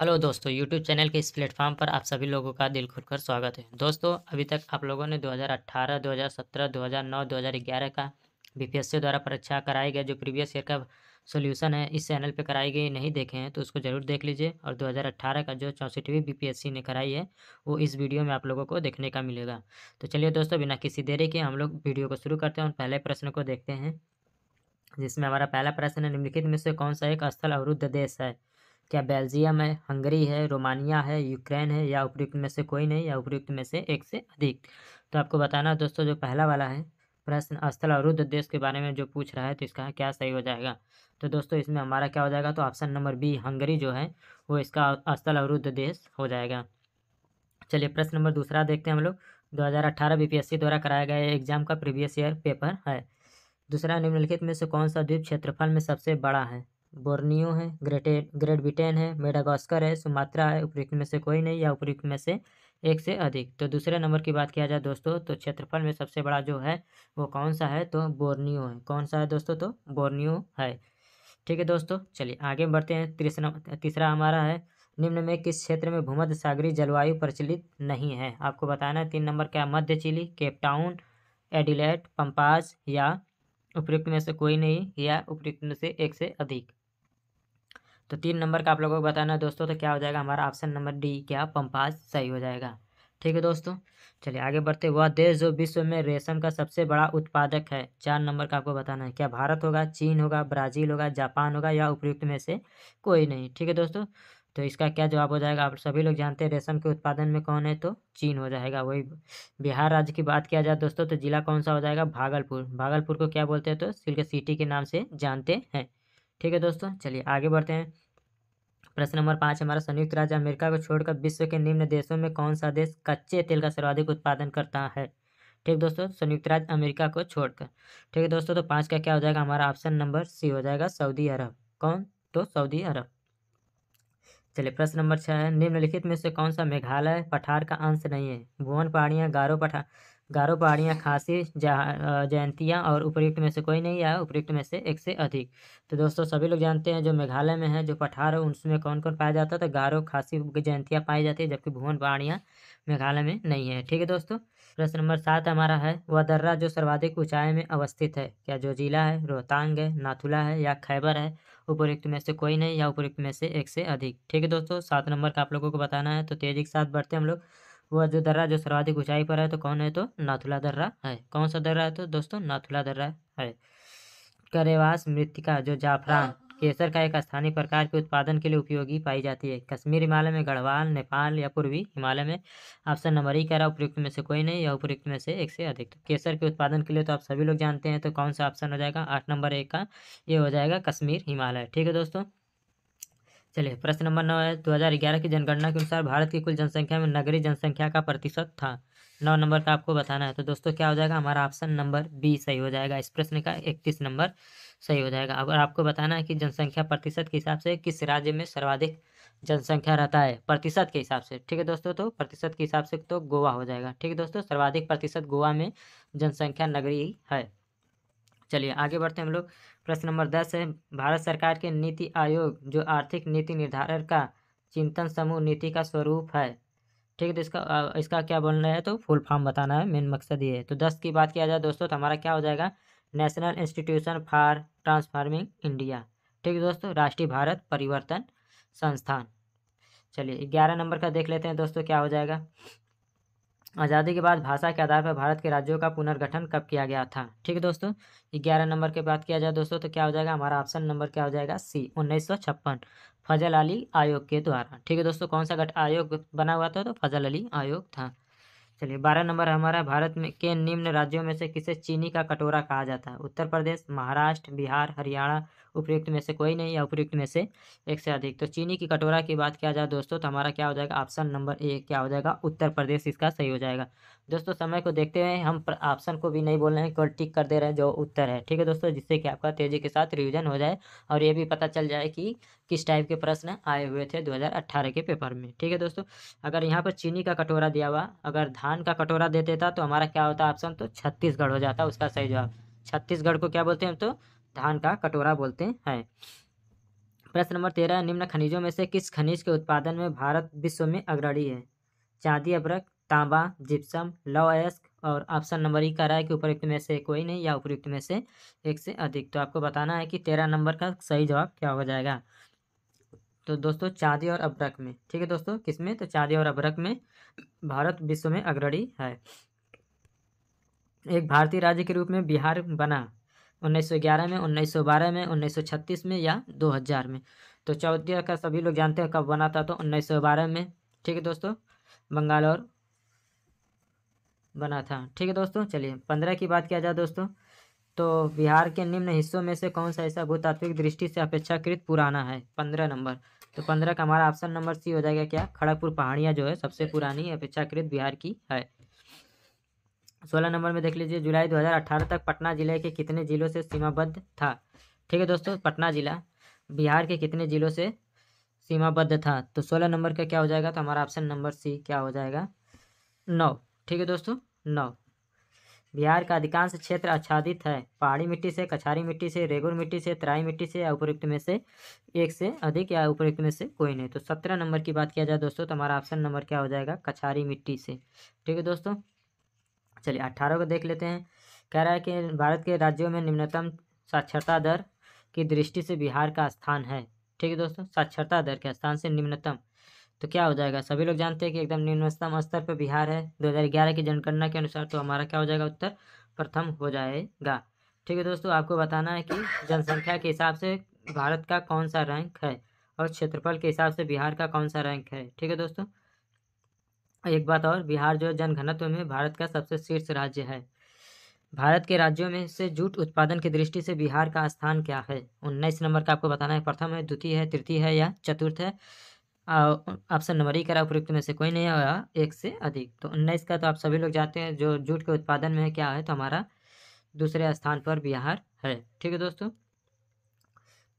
Hello दोस्तों, YouTube channel के इस प्लेटफॉर्म पर आप सभी लोगों का दिल खोलकर स्वागत है। दोस्तों, अभी तक आप लोगों ने 2018, 2017, 2009, 2011 का बीपीएससी द्वारा परीक्षा कराई गई जो प्रीवियस ईयर का सॉल्यूशन है इस चैनल पे कराई गई नहीं देखे हैं तो उसको ज़रूर देख लीजिए। और 2018 का जो 64वीं बीपीएससी ने कराई है वो इस वीडियो में आप लोगों को देखने का मिलेगा। तो चलिए दोस्तों, बिना किसी देरी के हम लोग वीडियो को शुरू करते हैं और पहले प्रश्न को देखते हैं, जिसमें हमारा पहला प्रश्न है, निम्नलिखित में से कौन सा एक स्थल अवरुद्ध देश है? क्या बेल्जियम है, हंगरी है, रोमानिया है, यूक्रेन है, या उपयुक्त में से कोई नहीं, या उपयुक्त में से एक से अधिक? तो आपको बताना है दोस्तों, जो पहला वाला है प्रश्न स्थल अवरुद्ध देश के बारे में जो पूछ रहा है तो इसका क्या सही हो जाएगा? तो दोस्तों इसमें हमारा क्या हो जाएगा, तो ऑप्शन नंबर बी हंगरी जो है वो इसका स्थल अवरुद्ध देश हो जाएगा। चलिए प्रश्न नंबर दूसरा देखते हैं हम लोग। 2018 बीपीएससी द्वारा कराया गया एग्जाम का प्रीवियस ईयर पेपर है। दूसरा, निम्नलिखित में से कौन सा द्वीप क्षेत्रफल में सबसे बड़ा है? बोर्नियो है, ग्रेट ब्रिटेन है, मेडागास्कर है, सुमात्रा है, उपयुक्त में से कोई नहीं, या उपयुक्त में से एक से अधिक? तो दूसरे नंबर की बात किया जाए दोस्तों तो क्षेत्रफल में सबसे बड़ा जो है वो कौन सा है, तो बोर्नियो है। कौन सा है दोस्तों, तो बोर्नियो है। ठीक है दोस्तों, चलिए आगे बढ़ते हैं। तीसरा हमारा है, निम्न में किस क्षेत्र में भूमध्य सागरीय जलवायु प्रचलित नहीं है? आपको बताना है। 3 नंबर क्या, मध्य चिली, केप टाउन, एडिलेड, पंपाज, या उपयुक्त में से कोई नहीं, या उपयुक्त में से एक से अधिक? तो 3 नंबर का आप लोगों को बताना है दोस्तों, तो क्या हो जाएगा हमारा ऑप्शन नंबर डी, क्या पंपाज सही हो जाएगा। ठीक है दोस्तों, चलिए आगे बढ़ते। वह देश जो विश्व में रेशम का सबसे बड़ा उत्पादक है, 4 नंबर का आपको बताना है। क्या भारत होगा, चीन होगा, ब्राज़ील होगा, जापान होगा, या उपयुक्त में से कोई नहीं? ठीक है दोस्तों, तो इसका क्या जवाब हो जाएगा? आप सभी लोग जानते हैं रेशम के उत्पादन में कौन है, तो चीन हो जाएगा। वही बिहार राज्य की बात किया जाए दोस्तों तो जिला कौन सा हो जाएगा? भागलपुर। भागलपुर को क्या बोलते हैं, तो सिल्क सिटी के नाम से जानते हैं। ठीक है दोस्तों, चलिए आगे बढ़ते हैं। प्रश्न नंबर 5 हमारा, संयुक्त राज्य अमेरिका को छोड़कर विश्व के निम्न देशों में कौन सा देश कच्चे तेल का सर्वाधिक उत्पादन करता है? ठीक दोस्तों, संयुक्त राज्य अमेरिका को छोड़कर। ठीक है दोस्तों, तो 5 का क्या हो जाएगा हमारा? ऑप्शन नंबर सी हो जाएगा, सऊदी अरब। कौन, तो सऊदी अरब। चलिए प्रश्न नंबर 6 है, निम्नलिखित में से कौन सा मेघालय पठार का अंश नहीं है? भुवन पहाड़ियाँ, गारो पहाड़ियाँ, खासी, जयंतियाँ, और उपयुक्त में से कोई नहीं, या उपयुक्त में से एक से अधिक? तो दोस्तों सभी लोग जानते हैं जो मेघालय में है जो पठार है उसमें कौन कौन पाया जाता है, तो गारो, खासी, जयंतियाँ पाई जाती है, जबकि भुवन पहाड़ियाँ मेघालय में नहीं है। ठीक है दोस्तों, प्रश्न नंबर 7 हमारा है, वह दर्रा जो सर्वाधिक ऊंचाई में अवस्थित है, क्या जोजिला है, रोहतांग है, नाथुला है, या खैबर है? उपयुक्त में से कोई नहीं, या उपयुक्त में से एक से अधिक? ठीक है दोस्तों, 7 नंबर का आप लोगों को बताना है, तो तेजी के साथ बढ़ते हैं हम लोग। वह जो दर्रा जो सर्वाधिक ऊंचाई पर है तो कौन है, तो नाथुला दर्रा है। कौन सा दर्रा है, तो दोस्तों नाथुला दर्रा है। करेवास मृत्तिका जो जाफरान केसर का एक स्थानीय प्रकार के उत्पादन के लिए उपयोगी पाई जाती है, कश्मीर हिमालय में, गढ़वाल, नेपाल, या पूर्वी हिमालय में? ऑप्शन नंबर ई कह रहा है उपयुक्त में से कोई नहीं, या उपयुक्त में से एक से अधिक? तो केसर के उत्पादन के लिए तो आप सभी लोग जानते हैं, तो कौन सा ऑप्शन हो जाएगा? 8 नंबर ए का, ये हो जाएगा कश्मीर हिमालय। ठीक है दोस्तों, चलिए प्रश्न नंबर 9 है, 2011 की जनगणना के अनुसार भारत की कुल जनसंख्या में नगरीय जनसंख्या का प्रतिशत था? 9 नंबर का आपको बताना है, तो दोस्तों क्या हो जाएगा हमारा? ऑप्शन नंबर बी सही हो जाएगा। इस प्रश्न का 31 नंबर सही हो जाएगा। अगर आपको बताना है कि जनसंख्या प्रतिशत के हिसाब से किस राज्य में सर्वाधिक जनसंख्या रहता है प्रतिशत के हिसाब से, ठीक है दोस्तों, तो प्रतिशत के हिसाब से तो गोवा हो जाएगा। ठीक है दोस्तों, सर्वाधिक प्रतिशत गोवा में जनसंख्या नगरीय है। चलिए आगे बढ़ते हैं हम लोग। प्रश्न नंबर 10 है, भारत सरकार के नीति आयोग जो आर्थिक नीति निर्धारण का चिंतन समूह नीति का स्वरूप है। ठीक है, तो इसका क्या बोलना है, तो फुल फॉर्म बताना है, मेन मकसद ये है। तो 10 की बात किया जाए दोस्तों तो हमारा क्या हो जाएगा? National institution for transforming India. ठीक है दोस्तों, राष्ट्रीय भारत परिवर्तन संस्थान। चलिए 11 नंबर का देख लेते हैं दोस्तों, क्या हो जाएगा? आज़ादी के बाद भाषा के आधार पर भारत के राज्यों का पुनर्गठन कब किया गया था? ठीक है दोस्तों, 11 नंबर की बात किया जाए दोस्तों तो क्या हो जाएगा हमारा? ऑप्शन नंबर क्या हो जाएगा? सी, 1956 फजल अली आयोग के द्वारा। ठीक है दोस्तों, कौन सा गठ आयोग बना हुआ था, तो फजल अली आयोग था। चलिए 12 नंबर हमारा, भारत में के निम्न राज्यों में से किसे चीनी का कटोरा कहा जाता है? उत्तर प्रदेश, महाराष्ट्र, बिहार, हरियाणा, उपयुक्त में से कोई नहीं, या उपयुक्त में से एक से अधिक? तो चीनी की कटोरा की बात किया जाए दोस्तों तो हमारा क्या हो जाएगा? ऑप्शन नंबर ए क्या हो जाएगा? उत्तर प्रदेश इसका सही हो जाएगा। दोस्तों समय को देखते हुए हम ऑप्शन को भी नहीं बोल रहे हैं, केवल टिक कर दे रहे हैं जो उत्तर है। ठीक है दोस्तों, जिससे कि आपका तेजी के साथ रिविजन हो जाए और ये भी पता चल जाए कि किस टाइप के प्रश्न आए हुए थे 2018 के पेपर में। ठीक है दोस्तों, अगर यहाँ पर चीनी का कटोरा दिया हुआ, अगर धान का कटोरा दे देता तो हमारा क्या होता ऑप्शन, तो छत्तीसगढ़ हो जाता उसका सही जवाब। छत्तीसगढ़ को क्या बोलते हैं, तो धान का कटोरा बोलते हैं। प्रश्न नंबर 13, निम्न खनिजों में से किस खनिज के उत्पादन में भारत विश्व में अग्रणी है? चांदी, अभ्रक, तांबा, जिप्सम, लौह अयस्क। और ऑप्शन नंबर ई कह रहा है कि उपयुक्त में से कोई नहीं या उपयुक्त में से एक से अधिक। तो आपको बताना है कि 13 नंबर का सही जवाब क्या हो जाएगा। तो दोस्तों चांदी और अभ्रक में, ठीक है दोस्तों, किसमें? तो चांदी और अभ्रक में भारत विश्व में अग्रणी है। एक भारतीय राज्य के रूप में बिहार बना 1911 में, 1912 में, 1936 में या 2000 में? तो 14 का सभी लोग जानते हैं कब बना था, तो 1912 में, ठीक है दोस्तों, बंगालोर बना था। ठीक है दोस्तों, चलिए 15 की बात किया जाए दोस्तों, तो बिहार के निम्न हिस्सों में से कौन सा ऐसा भूतात्विक दृष्टि से अपेक्षाकृत पुराना है? 15 नंबर। तो 15 का हमारा ऑप्शन नंबर सी हो जाएगा क्या? खड़गपुर पहाड़ियाँ जो है सबसे पुरानी अपेक्षाकृत बिहार की है। 16 नंबर में देख लीजिए, जुलाई 2018 तक पटना जिले के कितने जिलों से सीमाबद्ध था? ठीक है दोस्तों, पटना जिला बिहार के कितने जिलों से सीमाबद्ध था? तो 16 नंबर का क्या हो जाएगा? तो हमारा ऑप्शन नंबर सी क्या हो जाएगा? 9। ठीक है दोस्तों, 9। बिहार का अधिकांश क्षेत्र आच्छादित है पहाड़ी मिट्टी से, कछारी मिट्टी से, रेगुर मिट्टी से, तराई मिट्टी से या उपयुक्त में से एक से अधिक या उपयुक्त में से कोई नहीं। तो 17 नंबर की बात किया जाए दोस्तों, तो हमारा ऑप्शन नंबर क्या हो जाएगा? कछारी मिट्टी से। ठीक है दोस्तों, चलिए 18 को देख लेते हैं। कह रहा है कि भारत के राज्यों में निम्नतम साक्षरता दर की दृष्टि से बिहार का स्थान है। ठीक है दोस्तों, साक्षरता दर के स्थान से निम्नतम, तो क्या हो जाएगा? सभी लोग जानते हैं कि एकदम निम्नतम स्तर पर बिहार है 2011 की जनगणना के अनुसार। तो हमारा क्या हो जाएगा? उत्तर प्रथम हो जाएगा। ठीक है दोस्तों, आपको बताना है कि जनसंख्या के हिसाब से भारत का कौन सा रैंक है और क्षेत्रफल के हिसाब से बिहार का कौन सा रैंक है। ठीक है दोस्तों, एक बात और, बिहार जो है जनघनत्व में भारत का सबसे शीर्ष राज्य है। भारत के राज्यों में से जूट उत्पादन की दृष्टि से बिहार का स्थान क्या है? 19 नंबर का आपको बताना है, प्रथम है, द्वितीय है, तृतीय है या चतुर्थ है? ऑप्शन नंबर ई करा उपयुक्त में से कोई नहीं होगा, एक से अधिक। तो 19 का तो आप सभी लोग जानते हैं, जो जूट के उत्पादन में क्या है, तो हमारा दूसरे स्थान पर बिहार है। ठीक है दोस्तों,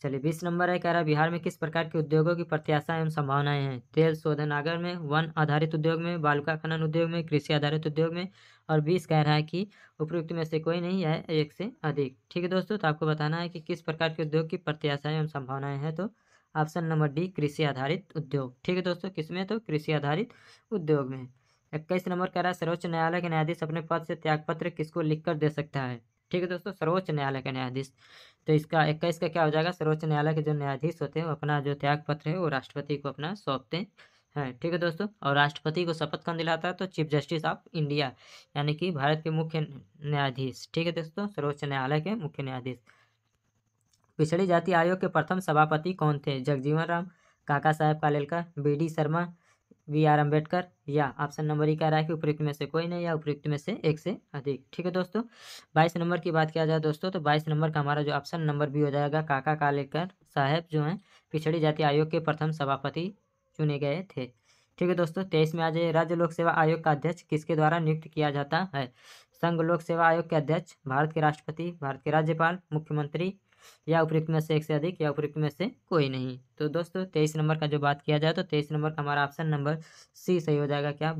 चलिए 20 नंबर है, कह रहा है बिहार में किस प्रकार के उद्योगों की प्रत्याशा एवं संभावनाएं हैं? तेल शोधनागार में, वन आधारित उद्योग में, बालुका खनन उद्योग में, कृषि आधारित उद्योग में। और 20 कह रहा है कि उपयुक्त में से कोई नहीं है, एक से अधिक। ठीक है दोस्तों, तो आपको बताना है कि किस प्रकार के उद्योग की प्रत्याशाएं एवं संभावनाएं हैं। तो ऑप्शन नंबर डी, कृषि आधारित उद्योग। ठीक है दोस्तों, किसमें? तो कृषि आधारित उद्योग में। 21 नंबर कह रहा है सर्वोच्च न्यायालय के न्यायाधीश अपने पद से त्यागपत्र किसको लिखकर दे सकता है? ठीक है दोस्तों, सर्वोच्च न्यायालय का न्यायाधीश। तो इसका 21 का क्या हो जाएगा? सर्वोच्च न्यायालय के जो न्यायाधीश होते हैं वो अपना जो त्याग पत्र है वो राष्ट्रपति को अपना सौंपते हैं। ठीक है दोस्तों, और राष्ट्रपति को शपथ कौन दिलाता है? तो चीफ जस्टिस ऑफ इंडिया, यानी कि भारत के मुख्य न्यायाधीश। ठीक है दोस्तों, सर्वोच्च न्यायालय के मुख्य न्यायाधीश। पिछड़ी जाति आयोग के प्रथम सभापति कौन थे? Jagjivan Ram, Kaka Saheb Kalelkar, B D Sharma, B R Ambedkar या ऑप्शन नंबर ई कह रहा है कि उपयुक्त में से कोई नहीं या उपयुक्त में से एक से अधिक। ठीक है दोस्तों, 22 नंबर की बात किया जाए दोस्तों, तो 22 नंबर का हमारा जो ऑप्शन नंबर बी हो जाएगा, काका कालेलकर साहब जो हैं पिछड़ी जाति आयोग के प्रथम सभापति चुने गए थे। ठीक है दोस्तों, 23 में आ जाए, राज्य लोक सेवा आयोग का अध्यक्ष किसके द्वारा नियुक्त किया जाता है? संघ लोक सेवा आयोग के अध्यक्ष भारत के राष्ट्रपति, भारत के राज्यपाल, मुख्यमंत्री या उपयुक्त में से एक से अधिक या उपयुक्त में से कोई नहीं। तो दोस्तों 23 नंबर का जो बात किया जाए तो 23 नंबर का हमारा ऑप्शन नंबर सी सही हो जाएगा। क्या?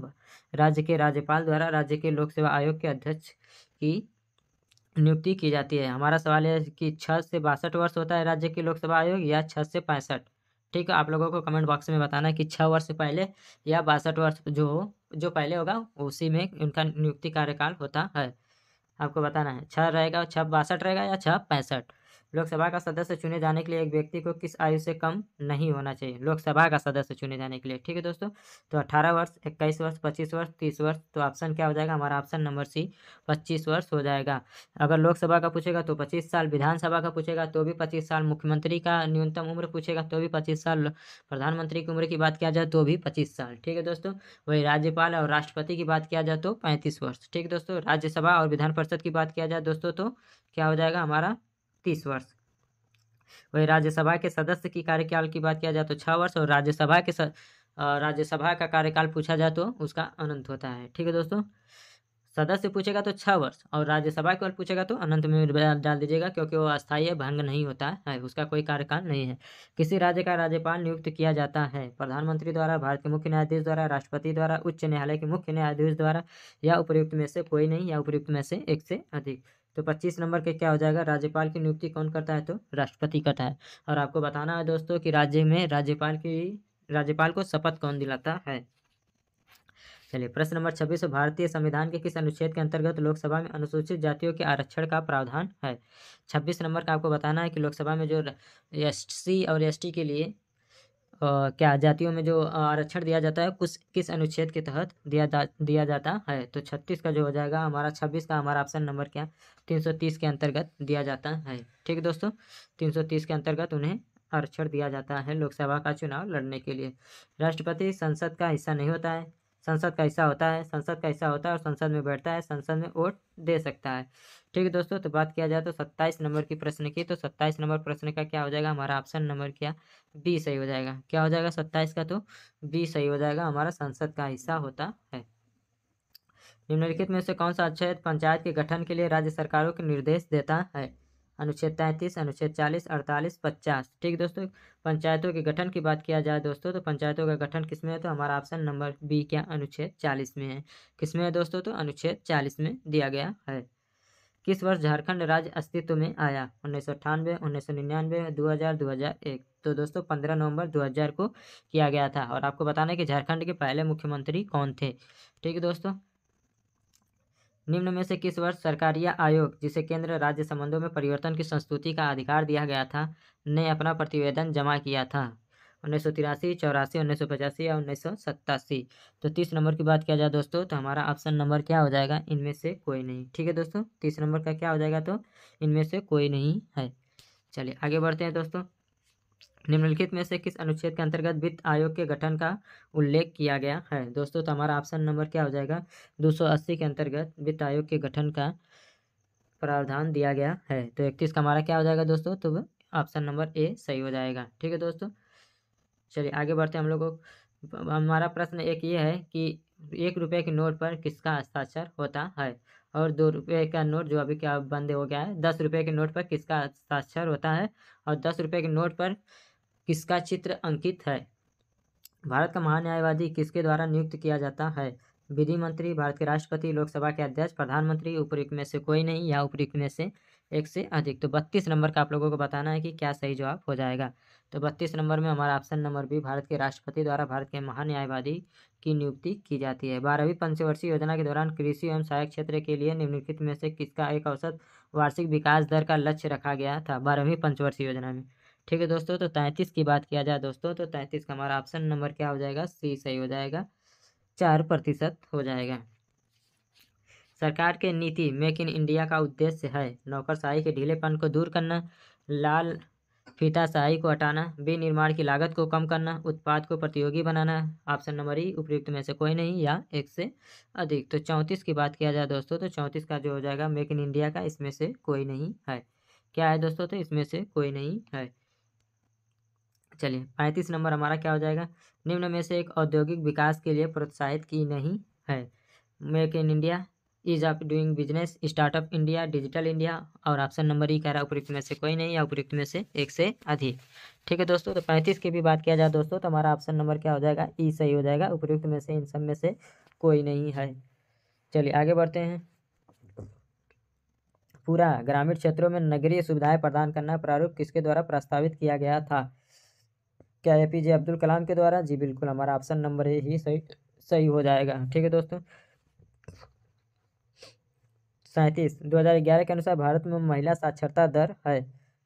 राज्य के राज्यपाल द्वारा राज्य के लोक सेवा आयोग के अध्यक्ष की नियुक्ति की जाती है। हमारा सवाल है कि 6 से 62 वर्ष होता है राज्य के लोक सेवा आयोग या 6 से 65? ठीक है, आप लोगों को कमेंट बॉक्स में बताना है कि 6 वर्ष से पहले या 62 वर्ष जो पहले होगा उसी में उनका नियुक्ति कार्यकाल होता है। आपको बताना है 6 रहेगा, 6 62 रहेगा या 6 65? लोकसभा का सदस्य चुने जाने के लिए एक व्यक्ति को किस आयु से कम नहीं होना चाहिए? लोकसभा का सदस्य चुने जाने के लिए, ठीक है दोस्तों, तो 18 वर्ष, 21 वर्ष, 25 वर्ष, 30 वर्ष। तो ऑप्शन क्या हो जाएगा? हमारा ऑप्शन नंबर सी 25 वर्ष हो जाएगा। अगर लोकसभा का पूछेगा तो 25 साल, विधानसभा का पूछेगा तो भी 25 साल, मुख्यमंत्री का न्यूनतम उम्र पूछेगा तो भी 25 साल, प्रधानमंत्री की उम्र की बात किया जाए तो भी 25 साल। ठीक है दोस्तों, वही राज्यपाल और राष्ट्रपति की बात किया जाए तो 35 वर्ष। ठीक है दोस्तों, राज्यसभा और विधान परिषद की बात किया जाए दोस्तों तो क्या हो जाएगा? हमारा 30 वर्ष। वही राज्यसभा के सदस्य की कार्यकाल की बात किया जाए तो 6 वर्ष, और राज्यसभा का कार्यकाल पूछा जाए तो उसका अनंत होता है। ठीक है दोस्तों, सदस्य पूछेगा तो 6 वर्ष और राज्यसभा केवल पूछेगा तो अनंत में डाल दीजिएगा, क्योंकि वो अस्थायी है, भंग नहीं होता है, उसका कोई कार्यकाल नहीं है। किसी राज्य का राज्यपाल नियुक्त किया जाता है प्रधानमंत्री द्वारा, भारत के मुख्य न्यायाधीश द्वारा, राष्ट्रपति द्वारा, उच्च न्यायालय के मुख्य न्यायाधीश द्वारा या उपयुक्त में से कोई नहीं या उपयुक्त में से एक से अधिक। तो 25 नंबर के क्या हो जाएगा, राज्यपाल की नियुक्ति कौन करता है, तो राष्ट्रपति करता है। और आपको बताना है दोस्तों कि राज्य में राज्यपाल को शपथ कौन दिलाता है। चलिए प्रश्न नंबर 26, भारतीय संविधान के किस अनुच्छेद के अंतर्गत लोकसभा में अनुसूचित जातियों के आरक्षण का प्रावधान है। 26 नंबर का आपको बताना है कि लोकसभा में जो SC और ST के लिए क्या जातियों में जो आरक्षण दिया जाता है किस अनुच्छेद के तहत दिया जाता है। तो 36 का जो हो जाएगा हमारा, 26 का हमारा ऑप्शन नंबर क्या, 330 के अंतर्गत दिया जाता है। ठीक है दोस्तों, 330 के अंतर्गत उन्हें आरक्षण दिया जाता है लोकसभा का चुनाव लड़ने के लिए। राष्ट्रपति संसद का हिस्सा नहीं होता है, संसद का हिस्सा होता है, संसद का हिस्सा होता है और संसद में बैठता है, संसद में वोट दे सकता है। ठीक है दोस्तों, तो बात किया जाए तो 27 नंबर की प्रश्न की, तो 27 नंबर प्रश्न का क्या हो जाएगा, हमारा ऑप्शन नंबर क्या, बी सही हो जाएगा। क्या हो जाएगा 27 का, तो बी सही हो जाएगा, हमारा संसद का हिस्सा होता है। निम्नलिखित में से कौन सा अनुच्छेद पंचायत के गठन के लिए राज्य सरकारों को निर्देश देता है। अनुच्छेद 33, अनुच्छेद 40, 48, 50। ठीक दोस्तों, पंचायतों के गठन की बात किया जाए दोस्तों, तो पंचायतों का गठन किसमें है, तो हमारा ऑप्शन नंबर बी क्या, अनुच्छेद 40 में है। किसमें है दोस्तों, तो अनुच्छेद 40 में दिया गया है। किस वर्ष झारखंड राज्य अस्तित्व में आया, 1998, 1999, 2000, 2001। तो दोस्तों 15 नवंबर 2000 को किया गया था। और आपको बताना है कि झारखंड के पहले मुख्यमंत्री कौन थे। ठीक है दोस्तों, निम्न में से किस वर्ष सरकारिया आयोग, जिसे केंद्र राज्य संबंधों में परिवर्तन की संस्तुति का अधिकार दिया गया था, ने अपना प्रतिवेदन जमा किया था। 1983, 84, 1985 या 1987। तो 30 नंबर की बात किया जाए दोस्तों, तो हमारा ऑप्शन नंबर क्या हो जाएगा, इनमें से कोई नहीं। ठीक है दोस्तों, 30 नंबर का क्या हो जाएगा, तो इनमें से कोई नहीं है। चलिए आगे बढ़ते हैं दोस्तों। निम्नलिखित में से किस अनुच्छेद के अंतर्गत वित्त आयोग के गठन का उल्लेख किया गया है दोस्तों, तो हमारा ऑप्शन नंबर क्या हो जाएगा, 280 के अंतर्गत वित्त आयोग के गठन का प्रावधान दिया गया है। तो 31 का हमारा क्या हो जाएगा दोस्तों, तो ऑप्शन नंबर ए सही हो जाएगा। ठीक है दोस्तों, चलिए आगे बढ़ते हैं हम लोगों को। हमारा प्रश्न एक ये है कि 1 रुपये के नोट पर किसका हस्ताक्षर होता है, और 2 रुपये का नोट जो अभी क्या बंद हो गया है, 10 रुपये के नोट पर किसका हस्ताक्षर होता है, और 10 रुपये के नोट पर किसका चित्र अंकित है। भारत का महान्यायवादी किसके द्वारा नियुक्त किया जाता है, विधि मंत्री, भारत के राष्ट्रपति, लोकसभा के अध्यक्ष, प्रधानमंत्री, उपयुक्त में से कोई नहीं या उपयुक्त में से एक से अधिक। तो 32 नंबर का आप लोगों को बताना है कि क्या सही जवाब हो जाएगा। तो 32 नंबर में हमारा ऑप्शन नंबर बी, भारत के राष्ट्रपति द्वारा भारत के महान्यायवादी की नियुक्ति की जाती है। 12वीं पंचवर्षीय योजना के दौरान कृषि एवं सहायक क्षेत्र के लिए निम्नलिखित में से किसका एक औसत वार्षिक विकास दर का लक्ष्य रखा गया था 12वीं पंचवर्षीय योजना में। ठीक है दोस्तों, तो 33 की बात किया जाए दोस्तों, तो 33 का हमारा ऑप्शन नंबर क्या हो जाएगा, सी सही हो जाएगा, 4% हो जाएगा। सरकार के नीति मेक इन इंडिया का उद्देश्य है नौकरशाही के ढीलेपन को दूर करना, लाल फीताशाही को हटाना, विनिर्माण की लागत को कम करना, उत्पाद को प्रतियोगी बनाना। ऑप्शन नंबर ई उपयुक्त में से कोई नहीं या एक से अधिक। तो 34 की बात किया जाए दोस्तों, तो 34 का जो हो जाएगा मेक इन इंडिया का, इसमें से कोई नहीं है। क्या है दोस्तों, तो इसमें से कोई नहीं है। चलिए 35 नंबर हमारा क्या हो जाएगा, निम्न में से एक औद्योगिक विकास के लिए प्रोत्साहित की नहीं है। Make in India, ease of doing business, startup India, digital India. और ऑप्शन नंबर ई कह रहा है उपयुक्त में से कोई नहीं या उपयुक्त में से एक से अधिक। ठीक है दोस्तों, तो 35 की भी बात किया जाए दोस्तों, तो हमारा ऑप्शन नंबर क्या हो जाएगा, ई सही हो जाएगा, उपयुक्त में से इन सब में से कोई नहीं है। चलिए आगे बढ़ते हैं। पूरा ग्रामीण क्षेत्रों में नगरीय सुविधाएं प्रदान करना प्रारूप किसके द्वारा प्रस्तावित किया गया था। क्या APJ अब्दुल कलाम के द्वारा, जी बिल्कुल, हमारा ऑप्शन नंबर ए ही सही हो जाएगा। ठीक है दोस्तों, 37 2011 के अनुसार भारत में महिला साक्षरता दर है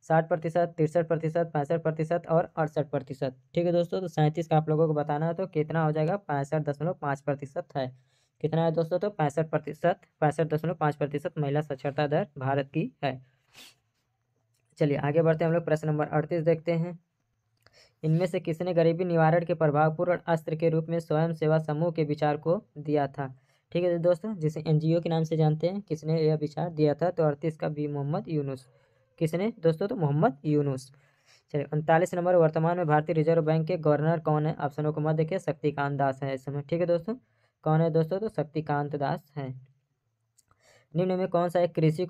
60%, 63%, 65% और 68%। ठीक है दोस्तों, तो 37 का आप लोगों को बताना है, तो कितना हो जाएगा, 65.5% है। कितना है दोस्तों, तो 65%, 65.5% महिला साक्षरता दर भारत की है। चलिए आगे बढ़ते हैं हम लोग, प्रश्न नंबर 38 देखते हैं। इनमें से किसने गरीबी निवारण के प्रभावपूर्ण अस्त्र के रूप में स्वयं सेवा समूह के विचार को दिया था। ठीक है दोस्तों, जिसे NGO के नाम से जानते हैं, किसने यह विचार दिया था, तो 38 का बी, मोहम्मद यूनुस। किसने दोस्तों, तो मोहम्मद यूनुस। चलिए 39 नंबर, वर्तमान में भारतीय रिजर्व बैंक के गवर्नर कौन है। ऑप्शनों को मत देखिए, शक्तिकांत दास है इस समय। ठीक है दोस्तों, कौन है दोस्तों, तो शक्तिकांत दास है। निम्न में कौन सा एक कृषि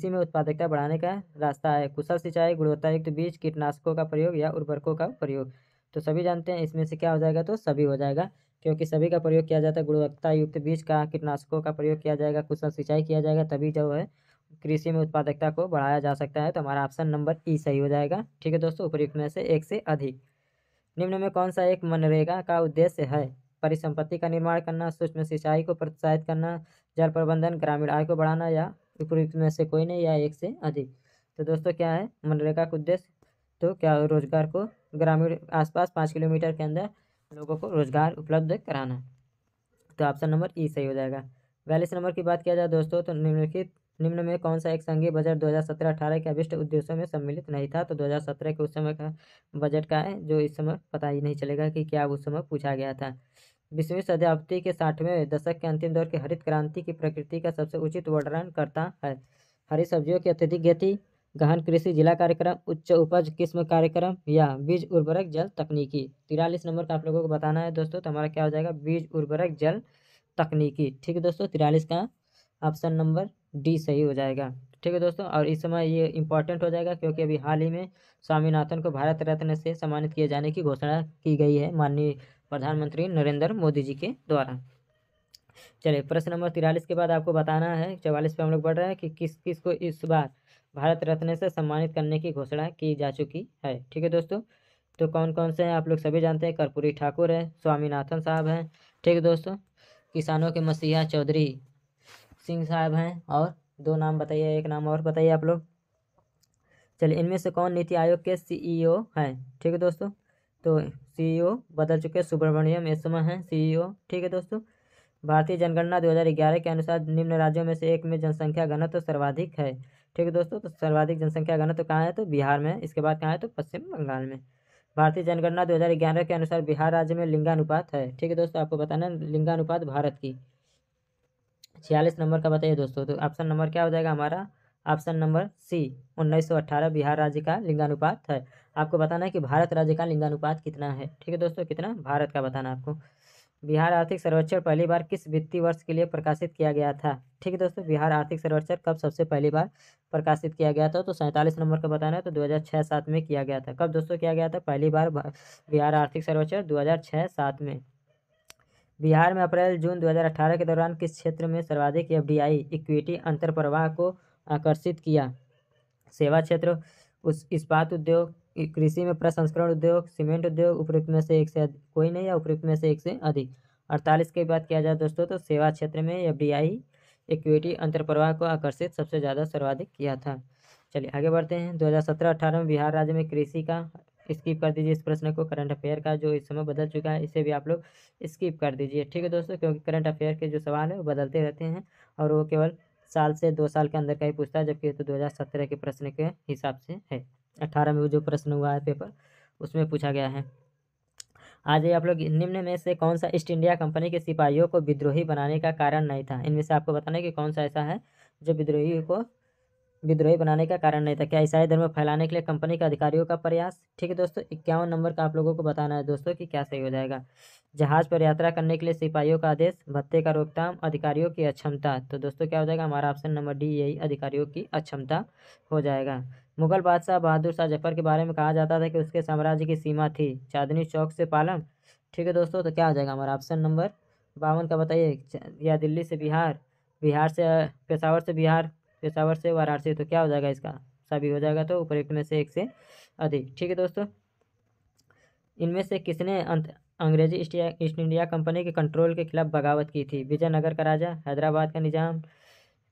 में उत्पादकता बढ़ाने का रास्ता है, कुशल सिंचाई, गुणवत्तायुक्त बीज, कीटनाशकों का प्रयोग या उर्वरकों का प्रयोग। तो सभी जानते हैं इसमें से क्या हो जाएगा, तो सभी हो जाएगा, क्योंकि सभी का प्रयोग किया जाता है। गुणवत्ता युक्त बीज का, कीटनाशकों का प्रयोग किया जाएगा, कुशल सिंचाई किया जाएगा, तभी जो है कृषि में उत्पादकता को बढ़ाया जा सकता है। तो हमारा ऑप्शन नंबर ई सही हो जाएगा। ठीक है दोस्तों, उपयुक्त में से एक से अधिक। निम्न में कौन सा एक मनरेगा का उद्देश्य है? परिसंपत्ति का निर्माण करना, सूक्ष्म सिंचाई को प्रोत्साहित करना, जल प्रबंधन, ग्रामीण आय को बढ़ाना, या उपयुक्त में से कोई नहीं, या एक से अधिक। तो दोस्तों क्या है मनरेगा का उद्देश्य? तो क्या रोजगार को ग्रामीण आसपास 5 किलोमीटर के अंदर लोगों को रोजगार उपलब्ध कराना। तो ऑप्शन नंबर ई सही हो जाएगा। 42 नंबर की बात किया जाए दोस्तों, तो निम्न में कौन सा एक संघीय बजट 2017-18 के अभिष्ट उद्देश्यों में सम्मिलित नहीं था? तो 2017 के उस समय का बजट का है, जो इस समय पता ही नहीं चलेगा कि क्या उस समय पूछा गया था। 20वीं शताब्दी के 60वें दशक के अंतिम दौर की हरित क्रांति की प्रकृति का सबसे उचित वर्णन करता है। हरी सब्जियों की अत्यधिक गति, गहन कृषि जिला कार्यक्रम, उच्च उपज किस्म कार्यक्रम, या बीज उर्वरक जल तकनीकी। 43 नंबर का आप लोगों को बताना है दोस्तों, तो हमारा क्या हो जाएगा, बीज उर्वरक जल तकनीकी। ठीक है दोस्तों, 43 का ऑप्शन नंबर डी सही हो जाएगा। ठीक है दोस्तों, और इस समय ये इंपॉर्टेंट हो जाएगा क्योंकि अभी हाल ही में स्वामीनाथन को भारत रत्न से सम्मानित किए जाने की घोषणा की गई है माननीय प्रधानमंत्री नरेंद्र मोदी जी के द्वारा। चलिए प्रश्न नंबर 43 के बाद आपको बताना है, 44 पे हम लोग बढ़ रहे हैं कि किस किस को इस बार भारत रत्न से सम्मानित करने की घोषणा की जा चुकी है। ठीक है दोस्तों, तो कौन कौन से हैं आप लोग सभी जानते हैं। कर्पूरी ठाकुर है, स्वामीनाथन साहब हैं। ठीक है दोस्तों, किसानों के मसीहा चौधरी सिंह साहब हैं, और दो नाम बताइए, एक नाम और बताइए आप लोग। चलिए इनमें से कौन नीति आयोग के सीईओ हैं? ठीक है दोस्तों, तो सीईओ बदल चुके, सुब्रमण्यम इस समय हैं सीईओ। ठीक है दोस्तों, भारतीय जनगणना 2011 के अनुसार निम्न राज्यों में से एक में जनसंख्या घनत्व सर्वाधिक है। ठीक है दोस्तों, तो सर्वाधिक जनसंख्या घनत्व कहाँ है? तो बिहार में। इसके बाद कहाँ है? तो पश्चिम बंगाल में। भारतीय जनगणना 2011 के अनुसार बिहार राज्य में लिंगानुपात है। ठीक है दोस्तों, आपको बताना है लिंगानुपात भारत की। 46 नंबर का बताइए दोस्तों, तो ऑप्शन नंबर क्या हो जाएगा हमारा? ऑप्शन नंबर सी 1918 बिहार राज्य का लिंगानुपात है। आपको बताना है कि भारत राज्य का लिंगानुपात कितना है। ठीक है दोस्तों, कितना भारत का बताना आपको। बिहार आर्थिक सर्वेक्षण पहली बार किस वित्तीय वर्ष के लिए प्रकाशित किया गया था? ठीक है दोस्तों, बिहार आर्थिक सर्वेक्षण कब सबसे पहली बार प्रकाशित किया गया था? तो 47 नंबर का बताना है, तो 2006-07 में किया गया था। कब दोस्तों किया गया था पहली बार बिहार आर्थिक सर्वेक्षण? 2006-07 में। बिहार में अप्रैल जून 2018 के दौरान किस क्षेत्र में सर्वाधिक एफडीआई इक्विटी अंतर्प्रवाह को आकर्षित किया? सेवा क्षेत्र, उस इस्पात उद्योग, कृषि में प्रसंस्करण उद्योग, सीमेंट उद्योग, उपयुक्त में से एक से कोई नहीं, या उपयुक्त में से एक से अधिक। 48 की बात किया जाए दोस्तों, तो सेवा क्षेत्र में एफडीआई इक्विटी अंतर्प्रवाह को आकर्षित सबसे ज़्यादा सर्वाधिक किया था। चलिए आगे बढ़ते हैं। 2017-18 में बिहार राज्य में कृषि का, स्किप कर दीजिए इस प्रश्न को, करंट अफेयर का जो इस समय बदल चुका है इसे भी आप लोग स्किप कर दीजिए। ठीक है दोस्तों, क्योंकि करंट अफेयर के जो सवाल है वो बदलते रहते हैं, और वो केवल साल से 2 साल के अंदर का ही पूछता है, जबकि तो 2017 के प्रश्न के हिसाब से है। 18 में वो जो प्रश्न हुआ है पेपर, उसमें पूछा गया है। आज ये आप लोग निम्न में से कौन सा ईस्ट इंडिया कंपनी के सिपाहियों को विद्रोही बनाने का कारण नहीं था? इनमें से आपको बताना है कि कौन सा ऐसा है जो विद्रोही बनाने का कारण नहीं था। क्या ईसाई धर्म फैलाने के लिए कंपनी के अधिकारियों का प्रयास? ठीक है दोस्तों, 51 नंबर का आप लोगों को बताना है दोस्तों कि क्या सही हो जाएगा। जहाज पर यात्रा करने के लिए सिपाहियों का आदेश, भत्ते का रोकथाम, अधिकारियों की अक्षमता। तो दोस्तों क्या हो जाएगा हमारा ऑप्शन नंबर डी, यही अधिकारियों की अक्षमता हो जाएगा। मुगल बादशाह बहादुर शाह जफर के बारे में कहा जाता था कि उसके साम्राज्य की सीमा थी चांदनी चौक से पालम। ठीक है दोस्तों, तो क्या हो जाएगा हमारा ऑप्शन नंबर 52 का बताइए। या दिल्ली से बिहार, बिहार से पेशावर से बिहार, पेशावर से वाराणसी। तो क्या हो जाएगा इसका? सभी हो जाएगा, तो उपयुक्त में से एक से अधिक। ठीक है दोस्तों, इनमें से किसने अंग्रेजी ईस्ट इंडिया कंपनी के कंट्रोल के खिलाफ बगावत की थी? विजयनगर का राजा, हैदराबाद का निजाम,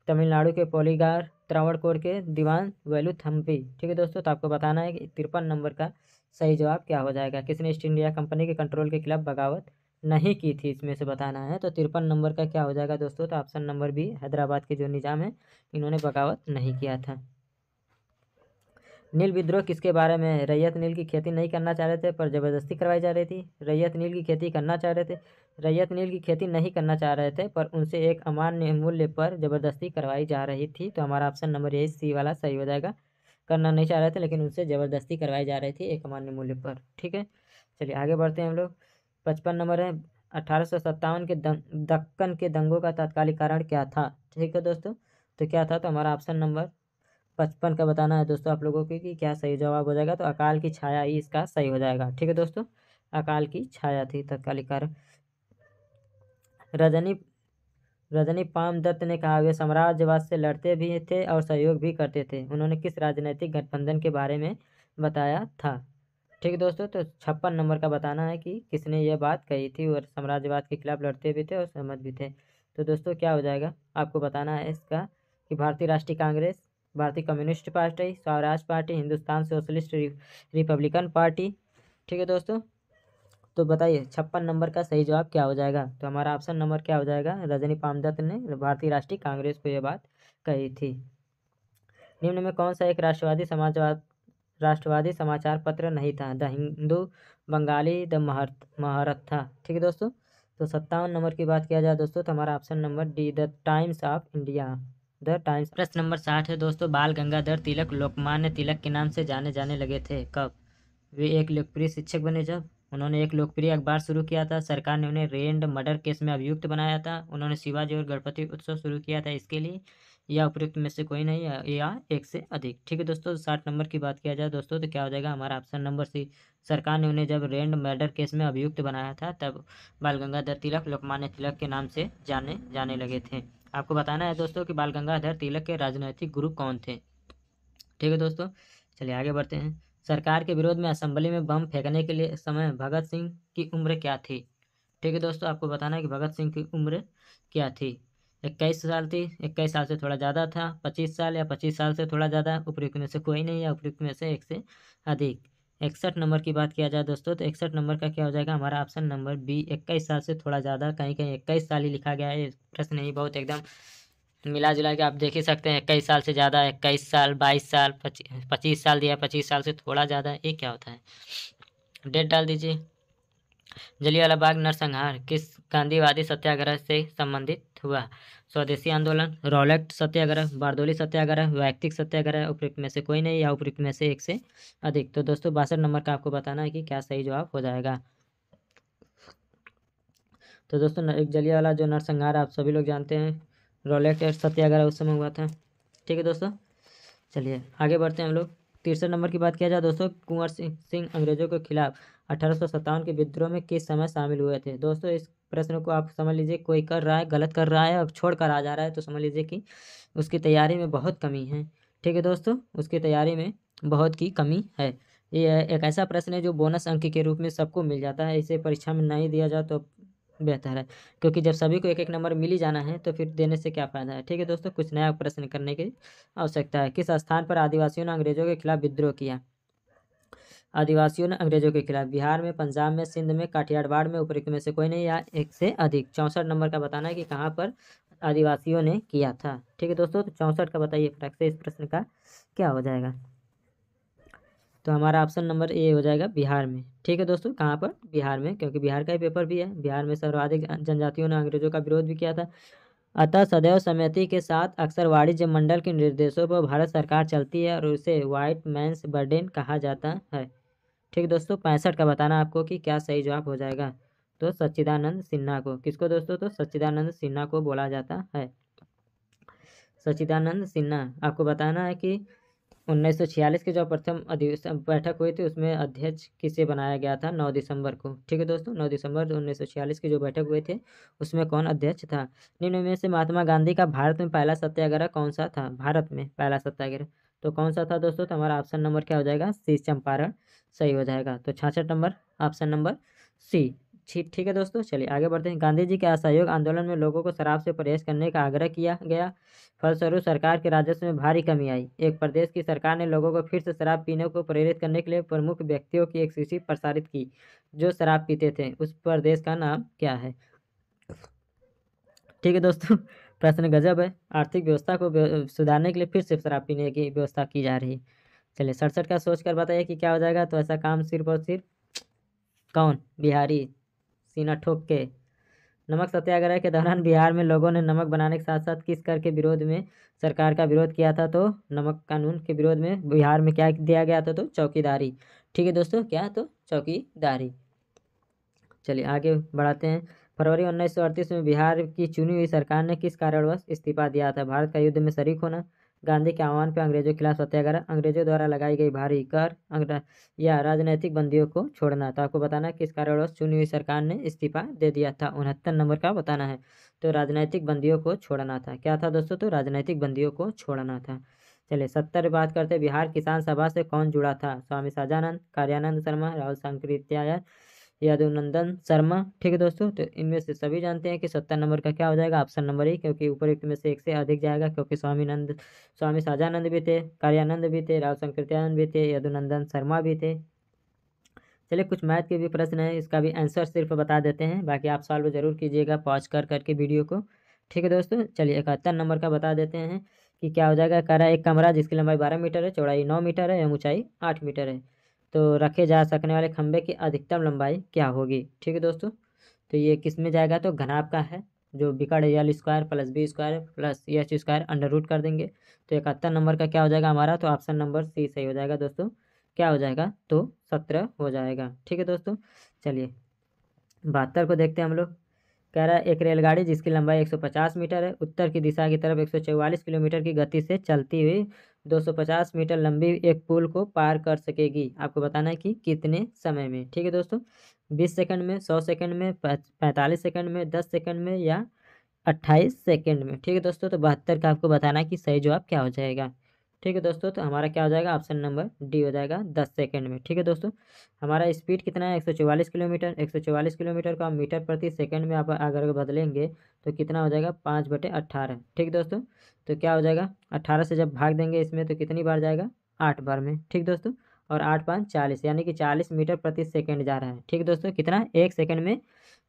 तमिलनाडु के पॉलीगार, त्रावणकोर के दीवान वेलुथम्पी। ठीक है दोस्तों, तो आपको बताना है कि 53 नंबर का सही जवाब क्या हो जाएगा। किसने ईस्ट इंडिया कंपनी के कंट्रोल के खिलाफ बगावत नहीं की थी, इसमें से बताना है। तो 53 नंबर का क्या हो जाएगा दोस्तों? तो ऑप्शन नंबर बी, हैदराबाद के जो निजाम है इन्होंने बगावत नहीं किया था। नील विद्रोह किसके बारे में है? रैयत नील की खेती नहीं करना चाह रहे थे, पर जबरदस्ती करवाई जा रही थी। रैयत नील की खेती करना चाह रहे थे, रैयत नील की खेती नहीं करना चाह रहे थे, पर उनसे एक अमान्य मूल्य पर जबरदस्ती करवाई जा रही थी। तो हमारा ऑप्शन नंबर यही सी वाला सही हो जाएगा। करना नहीं चाह रहे थे, लेकिन उनसे जबरदस्ती करवाई जा रही थी एक अमान्य मूल्य पर। ठीक है, चलिए आगे बढ़ते हैं हम लोग। 55 नंबर है, 1857 के दक्कन के दंगों का तात्कालिक कारण क्या था? ठीक है दोस्तों, तो क्या था? तो हमारा ऑप्शन नंबर 55 का बताना है दोस्तों आप लोगों को कि क्या सही जवाब हो जाएगा। तो अकाल की छाया ही इसका सही हो जाएगा। ठीक है दोस्तों, अकाल की छाया थी। तत्कालीन कारण रजनी पाम दत्त ने कहा वे साम्राज्यवाद से लड़ते भी थे और सहयोग भी करते थे। उन्होंने किस राजनीतिक गठबंधन के बारे में बताया था? ठीक है दोस्तों, तो 56 नंबर का बताना है कि किसने यह बात कही थी और साम्राज्यवाद के खिलाफ लड़ते भी थे और सहमत भी थे। तो दोस्तों क्या हो जाएगा, आपको बताना है इसका कि भारतीय राष्ट्रीय कांग्रेस, भारतीय communist party, Swaraj party, Hindustan socialist Republican party. ठीक है दोस्तों, तो बताइए 56 नंबर का सही जवाब क्या हो जाएगा? तो हमारा ऑप्शन नंबर क्या हो जाएगा? रजनी पामदत्त ने भारतीय राष्ट्रीय कांग्रेस को यह बात कही थी। निम्न में कौन सा एक राष्ट्रवादी समाचार पत्र नहीं था? The Hindu, Bengali, the Mahratta. ठीक है दोस्तों, तो 57 नंबर की बात किया जाए दोस्तों तो हमारा option number D, the times of India, the times. प्रश्न नंबर 60 है दोस्तों, बाल गंगाधर तिलक लोकमान्य तिलक के नाम से जाने जाने लगे थे कब? वे एक लोकप्रिय शिक्षक बने जब। उन्होंने एक लोकप्रिय अखबार शुरू किया था। सरकार ने उन्हें रेंड मर्डर केस में अभियुक्त बनाया था। उन्होंने शिवाजी और गणपति उत्सव शुरू किया था इसके लिए, या उपयुक्त में से कोई नहीं, या एक से अधिक। ठीक है दोस्तों, 60 नंबर की बात किया जाए दोस्तों तो क्या हो जाएगा? हमारा ऑप्शन नंबर सी, सरकार ने उन्हें जब रेंड मर्डर केस में अभियुक्त बनाया था तब बाल गंगाधर तिलक लोकमान्य तिलक के नाम से जाने जाने लगे थे। आपको बताना है दोस्तों कि बाल गंगाधर तिलक के राजनैतिक गुरु कौन थे। ठीक है दोस्तों, चलिए आगे बढ़ते हैं। सरकार के विरोध में असेंबली में बम फेंकने के लिए समय भगत सिंह की उम्र क्या थी? ठीक है दोस्तों, आपको बताना है कि भगत सिंह की उम्र क्या थी। 21 साल थी, 21 साल से थोड़ा ज़्यादा था, 25 साल या 25 साल से थोड़ा ज़्यादा, उपयुक्त में से कोई नहीं या उपयुक्त में से एक से अधिक। 61 नंबर की बात किया जाए दोस्तों तो 61 नंबर का क्या हो जाएगा? हमारा ऑप्शन नंबर बी, 21 साल से थोड़ा ज़्यादा। कहीं कहीं 21 साल ही लिखा गया है, प्रश्न नहीं बहुत एकदम मिला जुला के आप देख ही सकते हैं। 21 साल से ज़्यादा, 21 साल, 22 साल, 25 साल दिया, 25 साल से थोड़ा ज़्यादा, ये क्या होता है? डेट डाल दीजिए। जलियांवाला बाग नरसंहार किस गांधीवादी सत्याग्रह से संबंधित हुआ? स्वदेशी आंदोलन, रॉलेट सत्याग्रह, बारदोली सत्याग्रह, वैयक्तिक सत्याग्रह, उपयुक्त में से कोई नहीं या उपयुक्त में से एक से अधिक। तो दोस्तों 62 नंबर का आपको बताना है कि क्या सही जवाब हो जाएगा। तो दोस्तों एक जलियांवाला जो नरसंहार आप सभी लोग जानते हैं, रॉलेट सत्याग्रह उस समय हुआ था। ठीक है दोस्तों, चलिए आगे बढ़ते हैं हम लोग। 63 नंबर की बात किया जाए दोस्तों, कुंवर सिंह अंग्रेजों के खिलाफ 1857 के विद्रोह में किस समय शामिल हुए थे? दोस्तों इस प्रश्न को आप समझ लीजिए, कोई कर रहा है गलत कर रहा है और छोड़ कर आ जा रहा है तो समझ लीजिए कि उसकी तैयारी में बहुत कमी है। ठीक है दोस्तों, उसकी तैयारी में बहुत की कमी है। ये एक ऐसा प्रश्न है जो बोनस अंक के रूप में सबको मिल जाता है, इसे परीक्षा में नहीं दिया जाए तो बेहतर है, क्योंकि जब सभी को एक एक नंबर मिल ही जाना है तो फिर देने से क्या फ़ायदा है। ठीक है दोस्तों, कुछ नया प्रश्न करने की आवश्यकता है। किस स्थान पर आदिवासियों ने अंग्रेजों के खिलाफ विद्रोह किया? आदिवासियों ने अंग्रेजों के खिलाफ बिहार में, पंजाब में, सिंध में, काठियावाड़ में, उपयुक्त में से कोई नहीं या एक से अधिक। 64 नंबर का बताना है कि कहाँ पर आदिवासियों ने किया था। ठीक है दोस्तों, तो 64 का बताइए फटाक से, इस प्रश्न का क्या हो जाएगा? तो हमारा ऑप्शन नंबर ए हो जाएगा बिहार में। ठीक है दोस्तों, कहाँ पर? बिहार में, क्योंकि बिहार का ही पेपर भी है। बिहार में सर्वाधिक जनजातियों ने अंग्रेजों का विरोध भी किया था। अतः सदैव सहमति के साथ अक्सर वाणिज्य मंडल के निर्देशों पर भारत सरकार चलती है और उसे व्हाइट मैन्स बर्डन कहा जाता है। ठीक है दोस्तों, 65 का बताना आपको कि क्या सही जवाब हो जाएगा? तो सच्चिदानंद सिन्हा को। किसको दोस्तों? तो सच्चिदानंद सिन्हा को बोला जाता है। सच्चिदानंद सिन्हा, आपको बताना है कि 1946 की जो प्रथम अधिवेशन बैठक हुई थी उसमें अध्यक्ष किसे बनाया गया था? 9 दिसंबर को। ठीक है दोस्तों, 9 दिसंबर 1946 की जो बैठक हुई थी उसमें कौन अध्यक्ष था? निम्न में से महात्मा गांधी का भारत में पहला सत्याग्रह कौन सा था? भारत में पहला सत्याग्रह तो कौन सा था दोस्तों? तो हमारा ऑप्शन नंबर क्या हो जाएगा? सी, चंपारण सही हो जाएगा। तो 66 नंबर, ऑप्शन नंबर सी। ठीक है दोस्तों, चलिए आगे बढ़ते हैं। गांधी जी के असहयोग आंदोलन में लोगों को शराब से परहेज करने का आग्रह किया गया, फलस्वरूप सरकार के राजस्व में भारी कमी आई। एक प्रदेश की सरकार ने लोगों को फिर से शराब पीने को प्रेरित करने के लिए प्रमुख व्यक्तियों की एक सूची प्रसारित की जो शराब पीते थे। उस प्रदेश का नाम क्या है? ठीक है दोस्तों, प्रश्न गजब है। आर्थिक व्यवस्था को सुधारने के लिए फिर से शराब पीने की व्यवस्था की जा रही है। चलिए 67 का सोच कर बताइए कि क्या हो जाएगा? तो ऐसा काम सिर्फ और सिर्फ कौन? बिहारी सीना ठोक के। नमक सत्याग्रह के दौरान बिहार में लोगों ने नमक बनाने के साथ साथ किस कर के विरोध में सरकार का विरोध किया था? तो नमक कानून के विरोध में बिहार में क्या दिया गया था? तो चौकीदारी। ठीक है दोस्तों, क्या? तो चौकीदारी। चलिए आगे बढ़ाते हैं। फरवरी 1938 में बिहार की चुनी हुई सरकार ने किस कारणवश इस्तीफा दिया था? भारत का युद्ध में शरीक होना, गांधी के आह्वान पर अंग्रेजों के खिलाफ सत्याग्रह, अंग्रेजों द्वारा लगाई गई भारी कर, या राजनैतिक बंदियों को छोड़ना। तो आपको बताना किस कारणवश चुनी हुई सरकार ने इस्तीफा दे दिया था। 69 नंबर का बताना है। तो राजनैतिक बंदियों को छोड़ना था। क्या था दोस्तों? तो राजनैतिक बंदियों को छोड़ना था। चलिए 70 बात करते हैं। बिहार किसान सभा से कौन जुड़ा था? स्वामी सहजानंद, कार्यानंद शर्मा, राहुल सांकृत्यायन, यदुनंदन शर्मा। ठीक है दोस्तों, तो इनमें से सभी जानते हैं कि 70 नंबर का क्या हो जाएगा? ऑप्शन नंबर ही, क्योंकि उपरोक्त में से एक से अधिक जाएगा, क्योंकि स्वामी सहजानंद भी थे, कार्यानंद भी थे, राहुल सांकृत्यायन भी थे, यदुनंदन शर्मा भी थे। चलिए कुछ मैथ के भी प्रश्न है, इसका भी आंसर सिर्फ बता देते हैं, बाकी आप सॉल्व जरूर कीजिएगा पॉज कर करके वीडियो को। ठीक है दोस्तों, चलिए 71 नंबर का बता देते हैं कि क्या हो जाएगा। कह रहा है एक कमरा जिसकी लंबाई 12 मीटर है, चौड़ाई 9 मीटर है एवं ऊंचाई 8 मीटर है, तो रखे जा सकने वाले खंभे की अधिकतम लंबाई क्या होगी? ठीक है दोस्तों, तो ये किस में जाएगा? तो घनाभ का है, जो बिकड़ l square plus b square plus h square under root कर देंगे। तो 71 नंबर का क्या हो जाएगा हमारा? तो ऑप्शन नंबर सी सही हो जाएगा दोस्तों। क्या हो जाएगा? तो 17 हो जाएगा। ठीक है दोस्तों, चलिए 72 को देखते हैं हम लोग। कह रहा है एक रेलगाड़ी जिसकी लंबाई 150 मीटर है, उत्तर की दिशा की तरफ 144 किलोमीटर की गति से चलती हुई 250 मीटर लंबी एक पुल को पार कर सकेगी। आपको बताना है कि कितने समय में। ठीक है दोस्तों, 20 सेकंड में, 100 सेकंड में, 45 सेकंड में, 10 सेकंड में या 28 सेकंड में। ठीक है दोस्तों, तो 72 का आपको बताना है कि सही जवाब क्या हो जाएगा। ठीक है दोस्तों, तो हमारा क्या हो जाएगा? ऑप्शन नंबर डी हो जाएगा 10 सेकंड में। ठीक है दोस्तों, हमारा स्पीड कितना है? 144 किलोमीटर। 144 किलोमीटर को आप मीटर प्रति सेकंड में आप अगर बदलेंगे तो कितना हो जाएगा? 5/18। ठीक दोस्तों, तो क्या हो जाएगा? 18 से जब भाग देंगे इसमें तो कितनी बार जाएगा? 8 बार में। ठीक दोस्तों, और 8 5 40, यानी कि 40 मीटर प्रति सेकंड जा रहा है। ठीक दोस्तों, कितना? 1 सेकंड में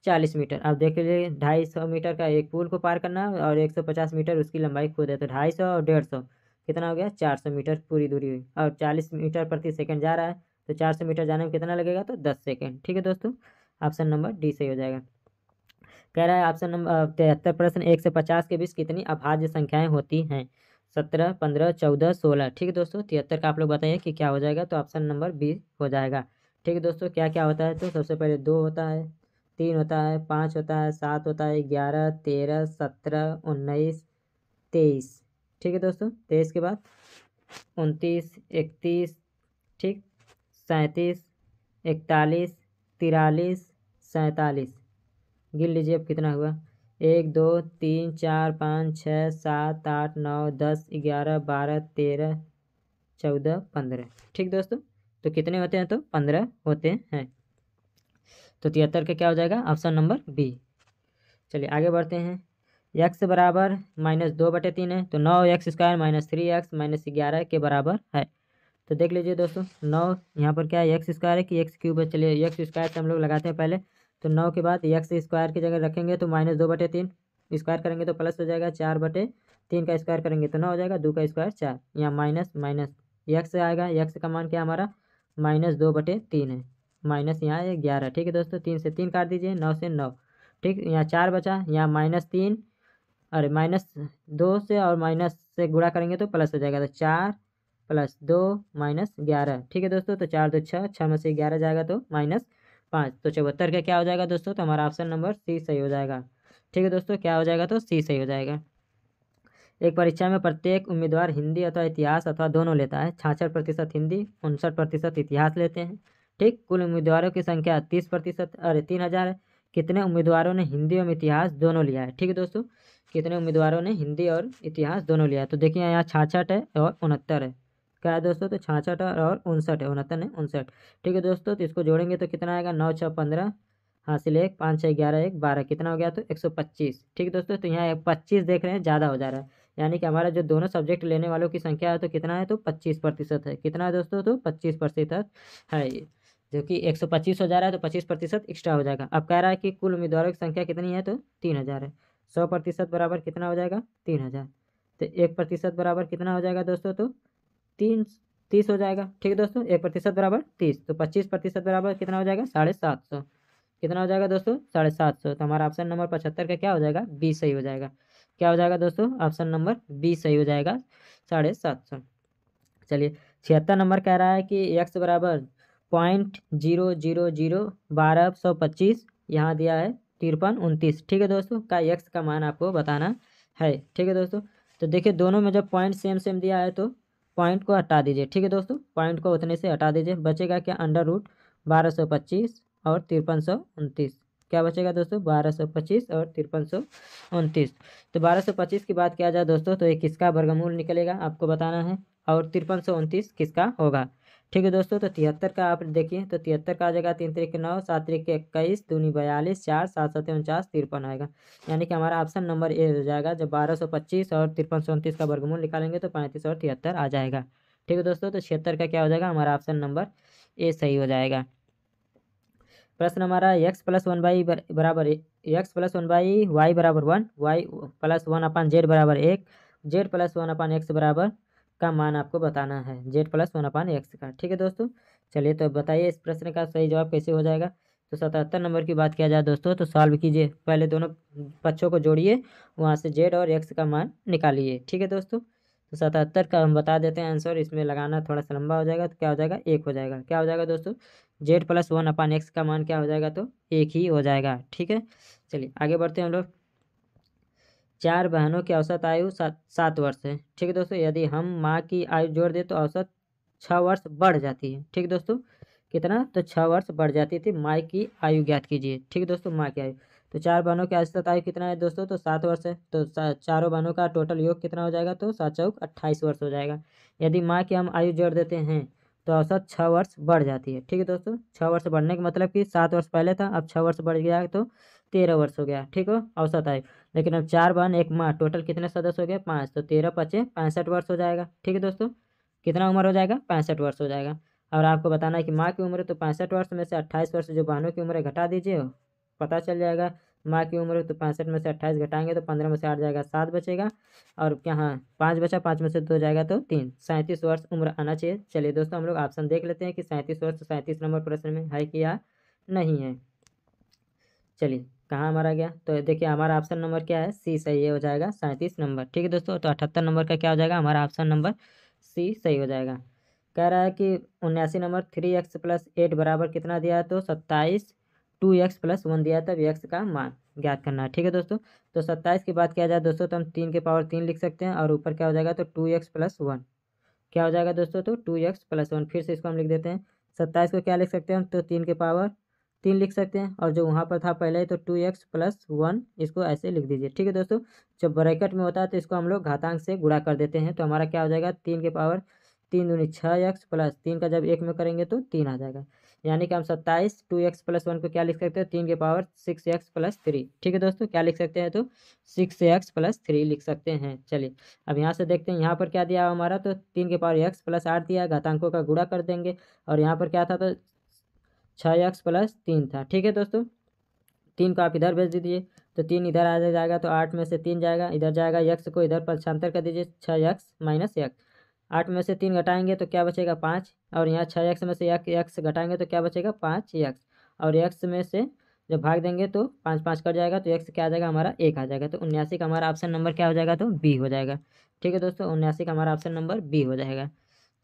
40 मीटर। अब देख लीजिए 250 मीटर का एक पुल को पार करना है और 150 मीटर उसकी लंबाई खुद है, तो 250 और 150 कितना हो गया? 400 मीटर पूरी दूरी हुई, और 40 मीटर प्रति सेकंड जा रहा है, तो 400 मीटर जाने में कितना लगेगा? तो 10 सेकंड। ठीक है दोस्तों, ऑप्शन नंबर डी सही हो जाएगा। कह रहा है ऑप्शन नंबर 73 प्रश्न 1 से 50 के बीच कितनी अभाज्य संख्याएं होती हैं? 17, 15, 14, 16। ठीक है दोस्तों, 73 का आप लोग बताइए कि क्या हो जाएगा? तो ऑप्शन नंबर बी हो जाएगा। ठीक है दोस्तों, क्या क्या होता है? तो सबसे पहले 2 होता है, 3 होता है, 5 होता है, 7 होता है, 11, 13, 17, 19, 23। ठीक है दोस्तों, 23 के बाद 29, 31, ठीक, 37, 41, 43, 47। गिन लीजिए अब कितना हुआ। 1 2 3 4 5 6 7 8 9 10 11 12 13 14 15। ठीक दोस्तों, तो कितने होते हैं? तो 15 होते हैं। तो 73 का क्या हो जाएगा? Option number B. चलिए आगे बढ़ते हैं। x बराबर -2/3 है, तो 9x² -3x-11 के बराबर है। तो देख लीजिए दोस्तों, 9 यहाँ पर क्या है? एक्स स्क्वायर है कि एक्स क्यूब है? चलिए एक्स स्क्वायर से हम लोग लगाते हैं पहले। तो 9 के बाद एक्स स्क्वायर की जगह रखेंगे तो -2/3, स्क्वायर करेंगे तो प्लस हो जाएगा, 4/3 का स्क्वायर करेंगे तो 9 हो जाएगा, 2 का स्क्वायर 4, यहाँ माइनस माइनस एक्स आएगा। एक्स का मान क्या हमारा? -2/3 है, माइनस यहाँ है 11। ठीक है दोस्तों, 3 से 3 काट दीजिए, 9 से 9। ठीक, यहाँ 4 बचा, यहाँ -3, अरे -2 से और माइनस से गुणा करेंगे तो प्लस हो जाएगा, तो 4 + 2 - 11। ठीक है दोस्तों, तो 4 2 6, 6 में से 11 जाएगा तो -5। तो 74 का क्या हो जाएगा दोस्तों? तो हमारा ऑप्शन नंबर सी सही हो जाएगा। ठीक है दोस्तों, क्या हो जाएगा? तो सी सही हो जाएगा। एक परीक्षा में प्रत्येक उम्मीदवार हिंदी अथवा इतिहास अथवा दोनों लेता है। 66% हिंदी, 59% इतिहास लेते हैं। ठीक, कुल उम्मीदवारों की संख्या 30%, अरे 3000 है। कितने उम्मीदवारों ने हिंदी एवं इतिहास दोनों लिया है? ठीक है दोस्तों, कितने उम्मीदवारों ने हिंदी और इतिहास दोनों लिया है? तो देखिए यहाँ 66 है और 69 है। क्या है दोस्तों? तो 66 और 59 है, 69 नहीं 59। ठीक है दोस्तों, तो इसको जोड़ेंगे तो कितना आएगा? 9 6 15, हासिल 1, 5 6 11 1 12, कितना हो गया? तो 125। ठीक है दोस्तों, तो यहाँ 25 देख रहे हैं, ज़्यादा हो जा रहा है, यानी कि हमारा जो दोनों सब्जेक्ट लेने वालों की संख्या है तो कितना है? तो 25% है। कितना है दोस्तों? तो 25% है ये, जो कि 125 हो जा रहा है, तो 25% एक्स्ट्रा हो जाएगा। अब कह रहा है कि कुल उम्मीदवारों की संख्या कितनी है? तो 3000 है। 100% बराबर कितना हो जाएगा? 3000। तो 1% बराबर कितना हो जाएगा दोस्तों? तो 30 हो जाएगा। ठीक है दोस्तों, 1% बराबर 30, तो 25% बराबर कितना हो जाएगा? 750। कितना हो जाएगा दोस्तों? 750। तो हमारा ऑप्शन नंबर 75 का क्या हो जाएगा? बी सही हो जाएगा। क्या हो जाएगा दोस्तों? ऑप्शन नंबर बी सही हो जाएगा, 750। चलिए 76 नंबर कह रहा है कि x बराबर 0.0001225, यहाँ दिया है 53 29। ठीक है दोस्तों, का x का मान आपको बताना है। ठीक है दोस्तों, तो देखिए दोनों में जब पॉइंट सेम सेम दिया है तो पॉइंट को हटा दीजिए। ठीक है दोस्तों, पॉइंट को उतने से हटा दीजिए। बचेगा क्या, √1225 और 5329। क्या बचेगा दोस्तों, 1225 और 5329। तो 1225 की बात किया जाए दोस्तों तो ये किसका वर्गमूल निकलेगा आपको बताना है, और 5329 किसका होगा। ठीक है दोस्तों, तो 73 का आप देखिए तो 73 का आ जाएगा 3 3 9, 7 3 21, 2 42, 4 7 7 49, 53 आएगा। यानी कि हमारा ऑप्शन नंबर ए हो जाएगा। जब 1225 और 5329 का वर्गमूल निकालेंगे तो 35 और 73 आ जाएगा। ठीक है दोस्तों, तो 76 का क्या हो जाएगा, हमारा ऑप्शन नंबर ए सही हो जाएगा। प्रश्न हमारा x प्लस वन बाई बराबर x plus one by y बराबर 1, वाई प्लस 1/z बराबर 1, जेड प्लस 1/x बराबर का मान आपको बताना है, जेड प्लस 1/x का। ठीक है दोस्तों, चलिए तो बताइए इस प्रश्न का सही जवाब कैसे हो जाएगा। तो 77 नंबर की बात किया जाए दोस्तों तो सॉल्व कीजिए, पहले दोनों पक्षों को जोड़िए, वहाँ से जेड और एक्स का मान निकालिए। ठीक है दोस्तों, तो 77 का हम बता देते हैं आंसर, इसमें लगाना थोड़ा सा लंबा हो जाएगा। तो क्या हो जाएगा, 1 हो जाएगा। क्या हो जाएगा दोस्तों, जेड प्लस 1/x का मान क्या हो जाएगा, तो 1 ही हो जाएगा। ठीक है, चलिए आगे बढ़ते हैं हम लोग। 4 बहनों की औसत आयु 7 वर्ष है। ठीक है दोस्तों, यदि हम माँ की आयु जोड़ दें तो औसत 6 वर्ष बढ़ जाती है। ठीक है दोस्तों, कितना, तो 6 वर्ष बढ़ जाती थी। माँ की आयु ज्ञात कीजिए। ठीक है दोस्तों, माँ की आयु, तो 4 बहनों की औसत आयु कितना है दोस्तों, तो 7 वर्ष है। तो चारों बहनों का टोटल योग कितना हो जाएगा, तो 7 चौक 28 वर्ष हो जाएगा। यदि माँ की हम आयु जोड़ देते हैं तो औसत 6 वर्ष बढ़ जाती है। ठीक है दोस्तों, 6 वर्ष बढ़ने का मतलब कि 7 वर्ष पहले था, अब 6 वर्ष बढ़ गया तो 13 वर्ष हो गया। ठीक हो, औसत आयु। लेकिन अब 4 बहन 1 माँ, टोटल कितने सदस्य हो गए, 5, तो 13 पचे 65 वर्ष हो जाएगा। ठीक है दोस्तों, कितना उम्र हो जाएगा, 65 वर्ष हो जाएगा। और आपको बताना है कि माँ की उम्र, तो 65 वर्ष में से 28 वर्ष जो बहनों की उम्र है घटा दीजिए, पता चल जाएगा। माँ की उम्र तो 65 में से 28 घटाएंगे तो 15 में से 8 जाएगा, 7 बचेगा। और क्या, हाँ 5 बचा, 5 में से 2 जाएगा तो 3, 37 वर्ष उम्र आना चाहिए। चलिए दोस्तों, हम लोग ऑप्शन देख लेते हैं कि 37 वर्ष 37 नंबर प्रश्न में है कि या नहीं है। चलिए कहाँ हमारा गया, तो देखिए हमारा ऑप्शन नंबर क्या है, सी सही हो जाएगा, 37 नंबर। ठीक है दोस्तों, तो 78 नंबर का क्या हो जाएगा, हमारा ऑप्शन नंबर सी सही हो जाएगा। कह रहा है कि 79 नंबर 3x प्लस 8 बराबर कितना दिया है, तो 27, 2x प्लस 1 दिया है, तब x का मान ज्ञात करना है। ठीक है दोस्तों, तो 27 की बात किया जाए दोस्तों तो हम 3 के पावर 3 लिख सकते हैं, और ऊपर क्या हो जाएगा, तो 2x प्लस 1 क्या हो जाएगा दोस्तों, तो 2x प्लस 1। फिर से इसको हम लिख देते हैं, 27 को क्या लिख सकते हैं हम, तो 3 के पावर 3 लिख सकते हैं, और जो वहाँ पर था पहले तो 2x प्लस 1, इसको ऐसे लिख दीजिए। ठीक है दोस्तों, जब ब्रैकेट में होता है तो इसको हम लोग घातांक से गुणा कर देते हैं, तो हमारा क्या हो जाएगा, 3 के पावर 3 दूनी 6x प्लस 3 का जब 1 में करेंगे तो 3 आ जाएगा। यानी कि हम 27 2x प्लस 1 को क्या लिख सकते हैं, 3 के पावर 6x प्लस 3। ठीक है दोस्तों, क्या लिख सकते हैं, तो 6x प्लस 3 लिख सकते हैं। चलिए अब यहाँ से देखते हैं, यहाँ पर क्या दिया हमारा, तो 3 के पावर x प्लस 8 दिया, घातांकों का गुणा कर देंगे। और यहाँ पर क्या था, तो 6x प्लस 3 था। ठीक है दोस्तों, 3 को आप इधर भेज दीजिए, तो 3 इधर आ जाएगा, तो 8 में से 3 जाएगा, इधर जाएगा, x को इधर पक्षांतर कर दीजिए, 6x माइनस x। 8 में से 3 घटाएंगे तो क्या बचेगा, 5। और यहाँ 6x में से x घटाएंगे तो क्या बचेगा, 5x। और x में से जब भाग देंगे तो 5 5 कट जाएगा, तो x क्या आ जाएगा, हमारा 1 आ जाएगा। तो 79 का हमारा ऑप्शन नंबर क्या हो जाएगा, तो बी हो जाएगा। ठीक है दोस्तों, 79 का हमारा ऑप्शन नंबर बी हो जाएगा।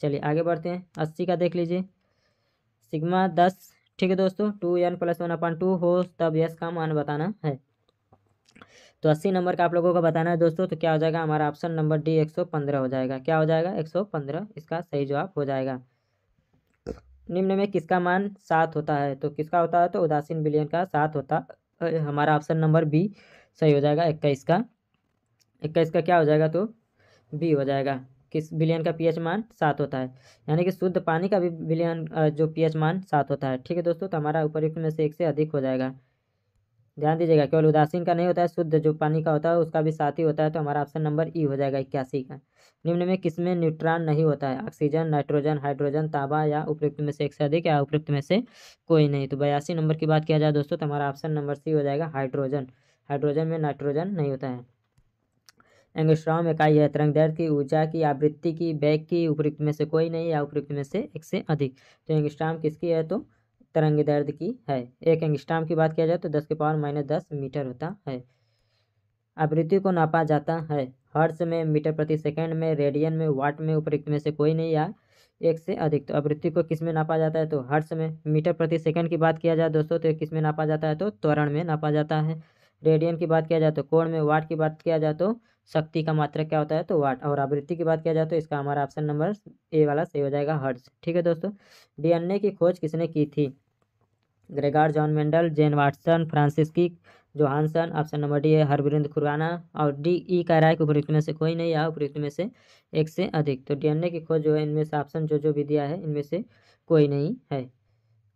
चलिए आगे बढ़ते हैं, 80 का देख लीजिए, सिग्मा 10। ठीक है दोस्तों, 2n प्लस 1/2 हो तब यस का मान बताना है। तो 80 नंबर का आप लोगों को बताना है दोस्तों, तो क्या हो जाएगा, हमारा ऑप्शन नंबर डी 115 हो जाएगा। क्या हो जाएगा, 115 इसका सही जवाब हो जाएगा। निम्न में किसका मान 7 होता है, तो किसका होता है, तो उदासीन विलयन का 7 होता है। हमारा ऑप्शन नंबर बी सही हो जाएगा। 21 का क्या हो जाएगा, तो बी हो जाएगा। किस विलयन का पीएच मान 7 होता है, यानी कि शुद्ध पानी का भी विलयन जो पीएच मान 7 होता है। ठीक है दोस्तों, तो हमारा उपयुक्त में से 1 से अधिक हो जाएगा। ध्यान दीजिएगा, केवल उदासीन का नहीं होता है, शुद्ध जो पानी का होता है उसका भी 7 ही होता है। तो हमारा ऑप्शन नंबर ई हो जाएगा, 81 का। निम्न में किसमें न्यूट्रॉन नहीं होता है, ऑक्सीजन, नाइट्रोजन, हाइड्रोजन, तांबा, या उपयुक्त में से 1 से अधिक, या उपयुक्त में से कोई नहीं। तो 82 नंबर की बात किया जाए दोस्तों तो हमारा ऑप्शन नंबर सी हो जाएगा, हाइड्रोजन। हाइड्रोजन में नाइट्रोजन नहीं होता है। एंगस्ट्रॉम इकाई है तरंगदैर्घ्य की, ऊर्जा की, आवृत्ति की, वेग की, उपयुक्त में से कोई नहीं, या उपयुक्त में से 1 से अधिक। तो एंगस्ट्रॉम किसकी है, तो तरंगदैर्घ्य की है। 1 एंगस्ट्रॉम की बात किया जाए तो 10 के पावर -10 मीटर होता है। आवृत्ति को नापा जाता है हर्ट्ज में, मीटर प्रति सेकंड में, रेडियन में, वाट में, उपयुक्त में से कोई नहीं, या 1 से अधिक। तो आवृत्ति को किस में नापा जाता है, तो हर्ट्ज में। मीटर प्रति सेकंड की बात किया जाए दोस्तों तो किस में नापा जाता है, तो त्वरण में नापा जाता है। रेडियन की बात किया जाए तो कोण में, वाट की बात किया जाए तो शक्ति का मात्रक क्या होता है तो वाट। और आवृत्ति की बात किया जाए तो इसका हमारा ऑप्शन नंबर ए वाला सही हो जाएगा, हर्ट्ज। ठीक है दोस्तों, डीएनए की खोज किसने की थी? Gregor John Mendel, Jane Watson, Francis Johannsen. Option number D है हरबिंद खुराना। और डी ई कह रहा है कि उपयुक्त में से कोई नहीं या उपयुक्त में से एक से अधिक। तो डीएनए की खोज जो है इनमें से ऑप्शन जो भी दिया है इनमें से कोई नहीं है।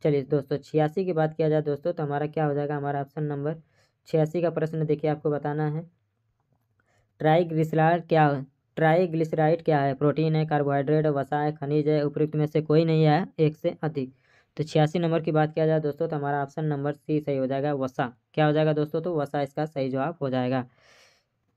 चलिए दोस्तों 86 की बात किया जाए दोस्तों तो हमारा क्या हो जाएगा, हमारा ऑप्शन नंबर 86 का प्रश्न देखिए आपको बताना है। ट्राइग्लिसराइड क्या है? प्रोटीन है, कार्बोहाइड्रेट है, वसा है, खनिज है, उपयुक्त में से कोई नहीं है एक से अधिक। तो 86 नंबर की बात किया जाए दोस्तों तो हमारा ऑप्शन नंबर सी सही हो जाएगा, वसा। क्या हो जाएगा दोस्तों, तो वसा इसका सही जवाब हो जाएगा।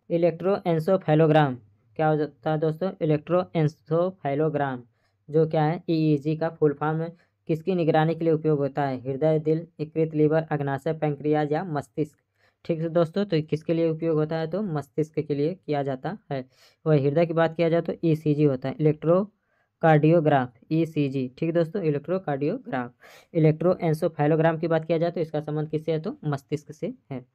इलेक्ट्रोएंसेफेलोग्राम क्या हो जाता है दोस्तों? इलेक्ट्रोएंसेफेलोग्राम जो क्या है ईईजी का फुल फॉर्म है, किसकी निगरानी के लिए उपयोग होता है? हृदय, दिल, यकृत, लीवर, अग्नाशय, पैंक्रियाज या मस्तिष्क। ठीक है दोस्तों, तो किसके लिए उपयोग होता है तो मस्तिष्क के लिए किया जाता है। वही हृदय की बात किया जाए तो ईसीजी होता है, इलेक्ट्रोकार्डियोग्राफ, ईसीजी। ठीक है दोस्तों, इलेक्ट्रोकार्डियोग्राफ। इलेक्ट्रोएंसेफेलोग्राम की बात किया जाए तो इसका संबंध किससे है तो मस्तिष्क से है।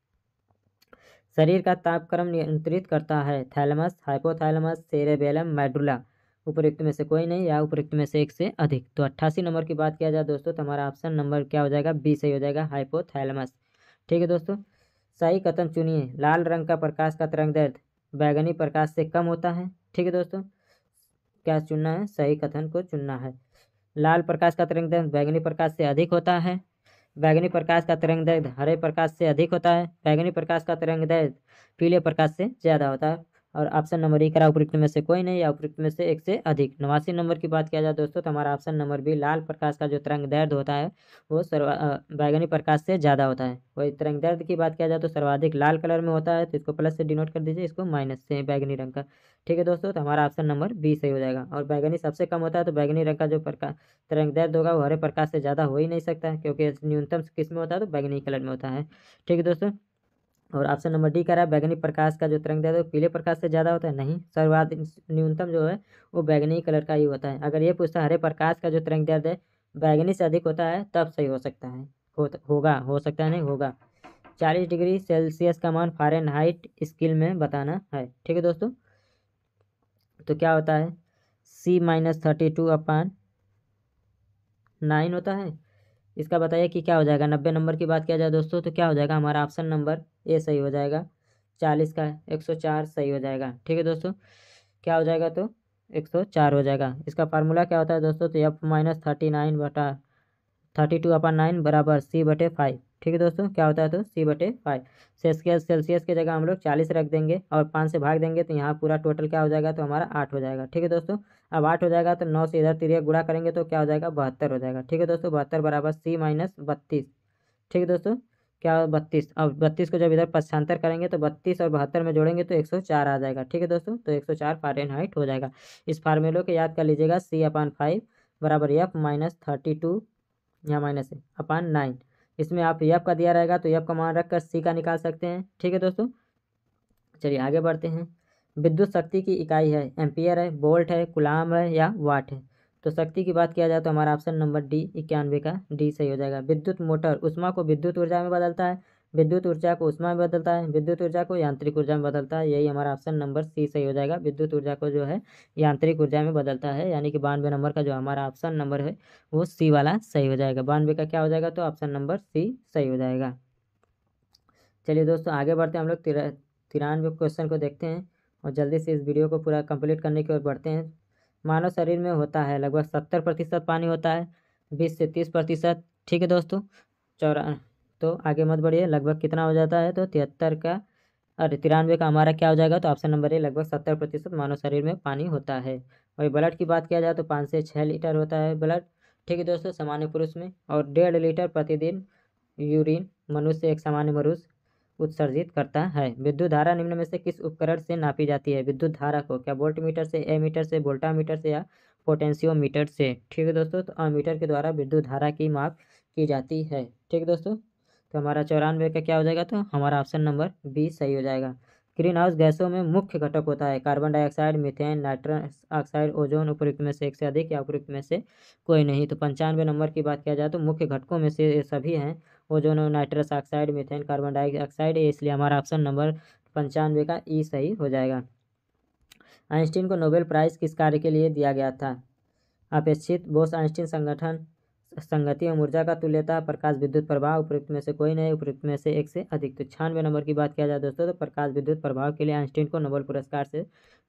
शरीर का तापक्रम नियंत्रित करता है? Thalamus, hypothalamus, cerebellum, medulla. उपयुक्त में से कोई नहीं या उपयुक्त में से एक से अधिक। तो 88 नंबर की बात किया जाए दोस्तों तो हमारा ऑप्शन नंबर क्या हो जाएगा, बी सही हो जाएगा, हाइपोथैलेमस। ठीक है दोस्तों, सही कथन चुनिए। लाल रंग का प्रकाश का तरंगदैर्ध्य बैगनी प्रकाश से कम होता है। ठीक है दोस्तों, क्या चुनना है, सही कथन को चुनना है। लाल प्रकाश का तरंगदैर्ध्य बैगनी प्रकाश से अधिक होता है। बैगनी प्रकाश का तरंगदैर्ध्य हरे प्रकाश से अधिक होता है। बैगनी प्रकाश का तरंगदैर्ध्य पीले प्रकाश से ज़्यादा होता है। और ऑप्शन नंबर ई करा उपयुक्त में से कोई नहीं या उपयुक्त में से एक से अधिक। 89 नंबर की बात किया जाए दोस्तों तो हमारा ऑप्शन नंबर बी, लाल प्रकाश का जो तरंगदैर्ध्य होता है वो बैगनी प्रकाश से ज़्यादा होता है। वही तरंगदैर्ध्य की बात किया जाए तो सर्वाधिक लाल कलर में होता है, तो इसको प्लस से डिनोट कर दीजिए, इसको माइनस से बैगनी रंग का। ठीक है दोस्तों, तो हमारा ऑप्शन नंबर बी सही हो जाएगा। और बैगनी सबसे कम होता है, तो बैगनी रंग का जो प्रकाश तरंगदैर्ध्य होगा वो हरे प्रकाश से ज़्यादा हो ही नहीं सकता है, क्योंकि न्यूनतम किस में होता है तो बैगनी कलर में होता है। ठीक है दोस्तों, और ऑप्शन नंबर डी कह रहा है बैगनी प्रकाश का जो तरंगदैर्ध्य है वो पीले प्रकाश से ज़्यादा होता है। नहीं, सर्वाधिक न्यूनतम जो है वो बैगनी कलर का ही होता है। अगर ये पूछता है हरे प्रकाश का जो तरंगदैर्ध्य है बैगनी से अधिक होता है तब सही हो सकता है, होगा, हो सकता है नहीं होगा। 40 डिग्री सेल्सियस का मान फ़ारेनहाइट स्केल में बताना है। ठीक है दोस्तों, तो क्या होता है, C-32/9 होता है। इसका बताइए कि क्या हो जाएगा। 90 नंबर की बात किया जाए दोस्तों तो क्या हो जाएगा, हमारा ऑप्शन नंबर ए सही हो जाएगा। 40 का 104 सही हो जाएगा। ठीक है दोस्तों, क्या हो जाएगा तो 104 हो जाएगा। इसका फार्मूला क्या होता है दोस्तों, तो F-32/9 बराबर C/5। ठीक है दोस्तों, क्या होता है तो C/5। सेल्सियस की जगह हम लोग 40 रख देंगे और 5 से भाग देंगे तो यहाँ पूरा टोटल क्या हो जाएगा तो हमारा 8 हो जाएगा। ठीक है दोस्तों, अब 8 हो जाएगा तो 9 से इधर तिरिया गुणा करेंगे तो क्या हो जाएगा 72 हो जाएगा। ठीक है दोस्तों, 72 बराबर C-32। ठीक है दोस्तों, क्या 32, अब 32 को जब इधर पक्षांतर करेंगे तो 32 और 72 में जोड़ेंगे तो 104 आ जाएगा। ठीक है दोस्तों, तो 104 फ़ारेनहाइट हो जाएगा। इस फार्मूले को याद कर लीजिएगा, C/5 बराबर F-32, यहाँ माइनस है, अपान 9। इसमें आप एफ का दिया रहेगा तो एफ का मान रखकर सी का निकाल सकते हैं। ठीक है दोस्तों, चलिए आगे बढ़ते हैं। विद्युत शक्ति की इकाई है, एम्पियर है, वोल्ट है, कुलाम है या वाट है। तो शक्ति की बात किया जाए तो हमारा ऑप्शन नंबर डी 91 का डी सही हो जाएगा। विद्युत मोटर ऊष्मा को विद्युत ऊर्जा में बदलता है, विद्युत ऊर्जा को ऊष्मा में बदलता है, विद्युत ऊर्जा को यांत्रिक ऊर्जा में बदलता है। यही हमारा ऑप्शन नंबर सी सही हो जाएगा। विद्युत ऊर्जा को जो है यांत्रिक ऊर्जा में बदलता है, यानी कि 92 नंबर का जो हमारा ऑप्शन नंबर है वो सी वाला सही हो जाएगा। 92 का क्या हो जाएगा तो ऑप्शन नंबर सी सही हो जाएगा। चलिए दोस्तों आगे बढ़ते हैं, हम लोग 93 क्वेश्चन को देखते हैं और जल्दी से इस वीडियो को पूरा कंप्लीट करने की ओर बढ़ते हैं। मानव शरीर में होता है लगभग 70% पानी होता है, 20 से 30%। ठीक है दोस्तों, तो आगे मत बढ़िए, लगभग कितना हो जाता है तो 73 का, अरे 93 का हमारा क्या हो जाएगा तो ऑप्शन नंबर ए लगभग 70% मानव शरीर में पानी होता है। वही ब्लड की बात किया जाए तो 5 से 6 लीटर होता है ब्लड। ठीक है दोस्तों, सामान्य पुरुष में, और 1.5 लीटर प्रतिदिन यूरिन मनुष्य एक सामान्य मनुष्य उत्सर्जित करता है। विद्युत धारा निम्न में से किस उपकरण से नापी जाती है? विद्युत धारा को क्या वोल्ट मीटर से, एमीटर से, वोल्टामीटर से या पोटेंशियोमीटर से? ठीक है दोस्तों, तो अमीटर के द्वारा विद्युत धारा की माप की जाती है। ठीक है दोस्तों, तो हमारा 94 का क्या हो जाएगा तो हमारा ऑप्शन नंबर बी सही हो जाएगा। ग्रीन हाउस गैसों में मुख्य घटक होता है carbon dioxide, methane, nitrous oxide, ozone. उपयुक्त में से एक से अधिक या उपयुक्त में से कोई नहीं। तो 95 नंबर की बात किया जाए तो मुख्य घटकों में से ये सभी हैं, ozone, nitrous oxide, methane, carbon dioxide, इसलिए हमारा ऑप्शन नंबर 95 का ई सही हो जाएगा। आइंस्टीन को नोबेल प्राइज़ किस कार्य के लिए दिया गया था? अपेक्षित बोस आइंस्टीन संगठन, संगति एवं ऊर्जा का तुल्यता, प्रकाश विद्युत प्रभाव, उपयुक्त में से कोई नहीं, उपयुक्त में से एक से अधिक। तो 96 नंबर की बात किया जाए दोस्तों तो प्रकाश विद्युत प्रभाव के लिए आइंस्टीन को नोबेल पुरस्कार से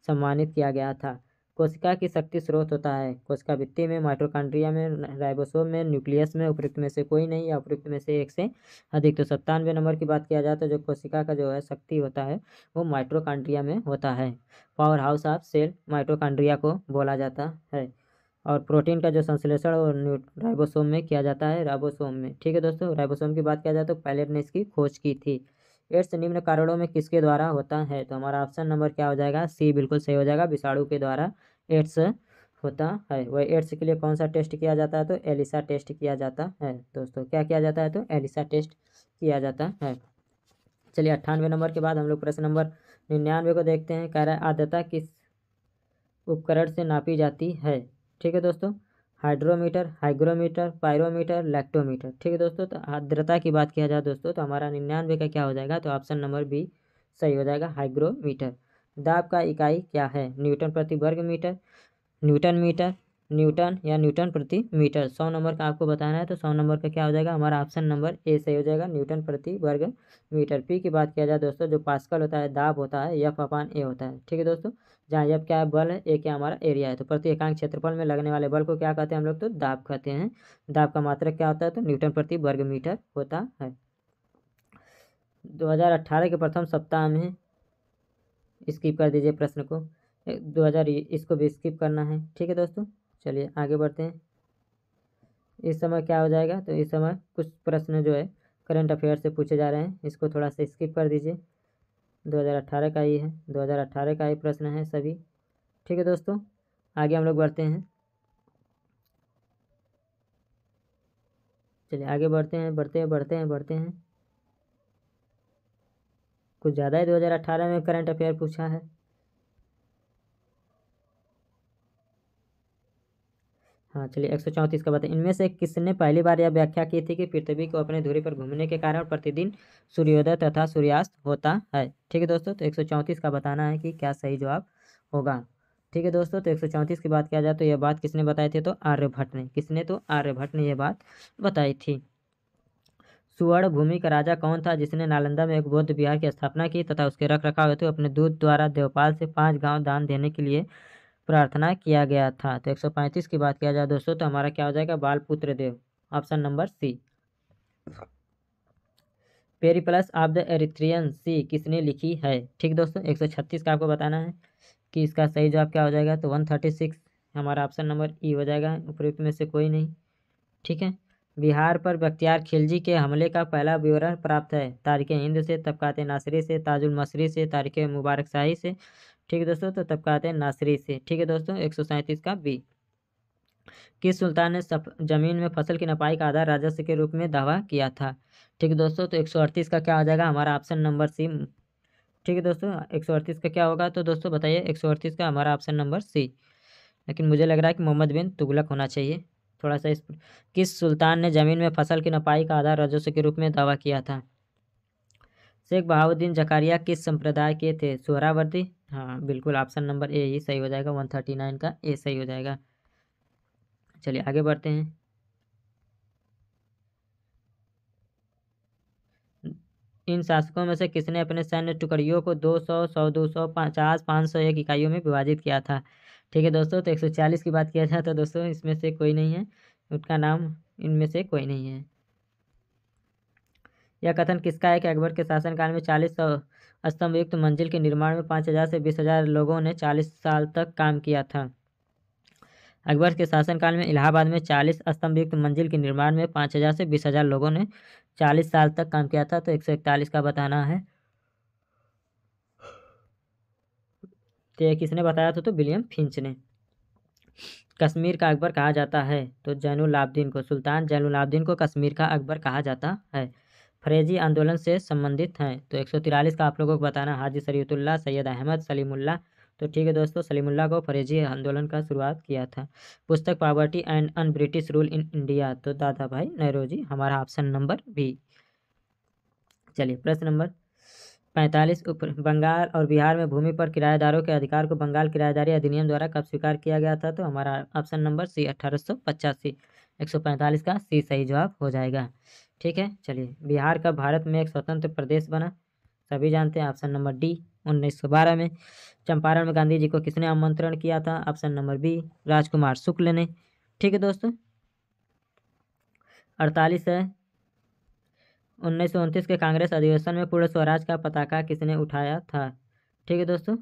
सम्मानित किया गया था। कोशिका की शक्ति स्रोत होता है? कोशिका भित्ति में, माइटोकॉन्ड्रिया में, राइबोसोम में, न्यूक्लियस में, उपयुक्त में से कोई नहीं या उपयुक्त में से एक से अधिक। तो 97 नंबर की बात किया जाए तो जो कोशिका का जो है शक्ति होता है वो माइटोकॉन्ड्रिया में होता है। Power house of cell mitochondria को बोला जाता है। और प्रोटीन का जो संश्लेषण और राइबोसोम में किया जाता है, राइबोसोम में। ठीक है दोस्तों, राइबोसोम की बात किया जाए तो पायलट ने इसकी खोज की थी। एड्स निम्न कारणों में किसके द्वारा होता है? तो हमारा ऑप्शन नंबर क्या हो जाएगा? सी बिल्कुल सही हो जाएगा। विषाणु के द्वारा एड्स होता है। वह एड्स के लिए कौन सा टेस्ट किया जाता है? तो एलिसा टेस्ट किया जाता है दोस्तों। क्या किया जाता है? तो एलिसा टेस्ट किया जाता है। चलिए 98 नंबर के बाद हम लोग प्रश्न नंबर 99 को देखते हैं। कह रहा है आर्द्रता किस उपकरण से नापी जाती है? ठीक है दोस्तों, हाइड्रोमीटर, हाइग्रोमीटर, पायरोमीटर, लैक्टोमीटर। ठीक है दोस्तों, तो आर्द्रता की बात किया जाए दोस्तों तो हमारा 99 का क्या हो जाएगा? तो ऑप्शन नंबर बी सही हो जाएगा, हाइग्रोमीटर। दाब का इकाई क्या है? न्यूटन प्रति वर्ग मीटर, न्यूटन मीटर, न्यूटन या न्यूटन प्रति मीटर। 100 नंबर का आपको बताना है तो 100 नंबर का क्या हो जाएगा? हमारा ऑप्शन नंबर ए सही हो जाएगा, न्यूटन प्रति वर्ग मीटर। पी की बात किया जाए दोस्तों जो पास्कल होता है, दाब होता है, एफ अपान ए होता है। ठीक है दोस्तों, जहाँ एफ क्या है? बल है, ए क्या हमारा एरिया है। तो प्रति एकांक क्षेत्रफल में लगने वाले बल को क्या कहते हैं हम लोग? तो दाब कहते हैं। दाब का मात्रक क्या होता है? तो न्यूटन प्रति वर्ग मीटर होता है। 2018 के प्रथम सप्ताह में, स्किप कर दीजिए प्रश्न को, 2000 इसको भी स्किप करना है। ठीक है दोस्तों, चलिए आगे बढ़ते हैं। इस समय क्या हो जाएगा? तो इस समय कुछ प्रश्न जो है करंट अफेयर से पूछे जा रहे हैं, इसको थोड़ा सा स्किप कर दीजिए। 2018 का ही है, 2018 का ही प्रश्न है सभी। ठीक है दोस्तों, आगे हम लोग बढ़ते हैं। चलिए आगे बढ़ते हैं, बढ़ते हैं। कुछ ज़्यादा ही 2018 में करंट अफेयर पूछा है। हाँ चलिए 134 का बताएं। इनमें से किसने पहली बार यह व्याख्या की थी कि पृथ्वी को अपने धुरी पर घूमने के कारण प्रतिदिन सूर्योदय तथा सूर्यास्त होता है? ठीक है दोस्तों, तो 134 का बताना है कि क्या सही जवाब होगा। ठीक है दोस्तों, तो 134 की बात किया जाए तो यह बात किसने बताई थी? तो आर्यभट्ट ने। किसने? तो आर्यभट्ट ने यह बात बताई थी। सुवर्ण भूमि का राजा कौन था जिसने नालंदा में एक बौद्ध विहार की स्थापना की तथा उसके रख रखाव हेतु अपने दूत द्वारा देवपाल से 5 गांव दान देने के लिए प्रार्थना किया गया था? तो 135 की बात किया जाए दोस्तों तो हमारा क्या हो जाएगा? Balaputra Deva, option number C. Periplus of the Erythraean Sea किसने लिखी है? ठीक दोस्तों, 136 का आपको बताना है कि इसका सही जवाब क्या हो जाएगा? तो 136 हमारा ऑप्शन नंबर ई हो जाएगा, उपयुक्त में से कोई नहीं। ठीक है, बिहार पर बख्तियार खिलजी के हमले का पहला विवरण प्राप्त है? तारिक हिंद से, तबकात नासरी से, ताजुल मसरी से, तारिक मुबारक शाही से। ठीक है दोस्तों, तो तबकात नासरी से। ठीक है दोस्तों, 137 का बी। किस सुल्तान ने जमीन में फसल की नपाई का आधार राजस्व के रूप में दावा किया था? ठीक है दोस्तों, तो 138 का क्या हो जाएगा? हमारा ऑप्शन नंबर सी। ठीक है दोस्तों, 138 का क्या होगा? तो दोस्तों बताइए, 138 का हमारा ऑप्शन नंबर सी। लेकिन मुझे लग रहा है कि मोहम्मद बिन तुगलक होना चाहिए। थोड़ा सा किस सुल्तान ने जमीन में फसल की नपाई का आधार राजस्व के रूप में दावा किया था? शेख बहाउद्दीन जकारिया किस संप्रदाय के थे? सोहरावर्दी। हाँ बिल्कुल, ऑप्शन नंबर ए ही सही हो जाएगा, 139 का ए सही हो जाएगा। चलिए आगे बढ़ते हैं। इन शासकों में से किसने अपने सैन्य टुकड़ियों को 200, 100, 200, 50, 501 इकाइयों में विभाजित किया था? ठीक है दोस्तों, तो 140 की बात किया जाए तो दोस्तों इसमें से कोई नहीं है, उसका नाम इनमें से कोई नहीं है। यह कथन किसका है कि अकबर के शासनकाल में 40 स्तंभयुक्त मंजिल के निर्माण में 5000 से 20,000 लोगों ने 40 साल तक काम किया था? अकबर के शासनकाल में इलाहाबाद में 40 स्तंभयुक्त मंजिल के निर्माण में 5000 से 20,000 लोगों ने 40 साल तक काम किया था। तो 141 का बताना है। तो ये किसने बताया था? तो विलियम फिंच ने। कश्मीर का अकबर कहा जाता है? तो जैनुल आबदीन को, सुल्तान जैनुल आबदीन को कश्मीर का अकबर कहा जाता है। फरेजी आंदोलन से संबंधित हैं? तो 143 का आप लोगों को बताना, हाजी शरीयतुल्लाह, सैयद अहमद, सलीमुल्लाह। तो ठीक है दोस्तों, सलीमुल्लाह को फरेजी आंदोलन का शुरुआत किया था। पुस्तक poverty and un British rule in India, तो दादा भाई नौरोजी, हमारा ऑप्शन नंबर बी। चलिए प्रश्न नंबर 45 बंगाल और बिहार में भूमि पर किराएदारों के अधिकार को बंगाल किराएदारी अधिनियम द्वारा कब स्वीकार किया गया था? तो हमारा ऑप्शन नंबर सी 1885। 145 का सी सही जवाब हो जाएगा। ठीक है, चलिए बिहार का भारत में एक स्वतंत्र प्रदेश बना, सभी जानते हैं, ऑप्शन नंबर डी 1912 में। चंपारण में गांधी जी को किसने आमंत्रण किया था? ऑप्शन नंबर बी राजकुमार शुक्ल ने। ठीक है दोस्तों, 48 है, 1929 के कांग्रेस अधिवेशन में पूर्ण स्वराज का पताका किसने उठाया था? ठीक है दोस्तों,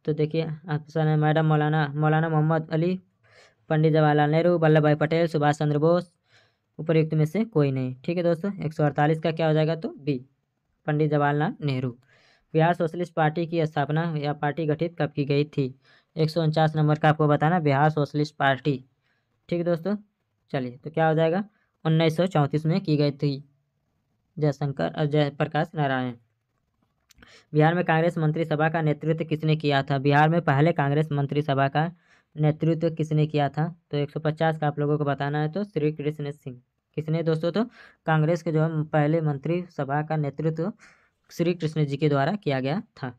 तो देखिए ऑप्शन है मैडम मौलाना मोहम्मद अली, पंडित जवाहरलाल नेहरू, वल्लभ भाई पटेल, सुभाष चंद्र बोस, उपयुक्त में से कोई नहीं। ठीक है दोस्तों, 148 का क्या हो जाएगा? तो B Pandit Jawaharlal Nehru. Bihar socialist party की स्थापना या पार्टी गठित कब की गई थी? 149 नंबर का आपको बताना, बिहार सोशलिस्ट पार्टी। ठीक है दोस्तों, चलिए तो क्या हो जाएगा? 1934 में की गई थी, जयशंकर और जयप्रकाश नारायण। बिहार में कांग्रेस मंत्रिसभा का नेतृत्व किसने किया था? बिहार में पहले कांग्रेस मंत्रिसभा का नेतृत्व किसने किया था? तो 150 का आप लोगों को बताना है, तो श्री कृष्ण सिंह। किसने दोस्तों? तो कांग्रेस के जो पहले मंत्रिसभा का नेतृत्व श्री कृष्ण जी के द्वारा किया गया था।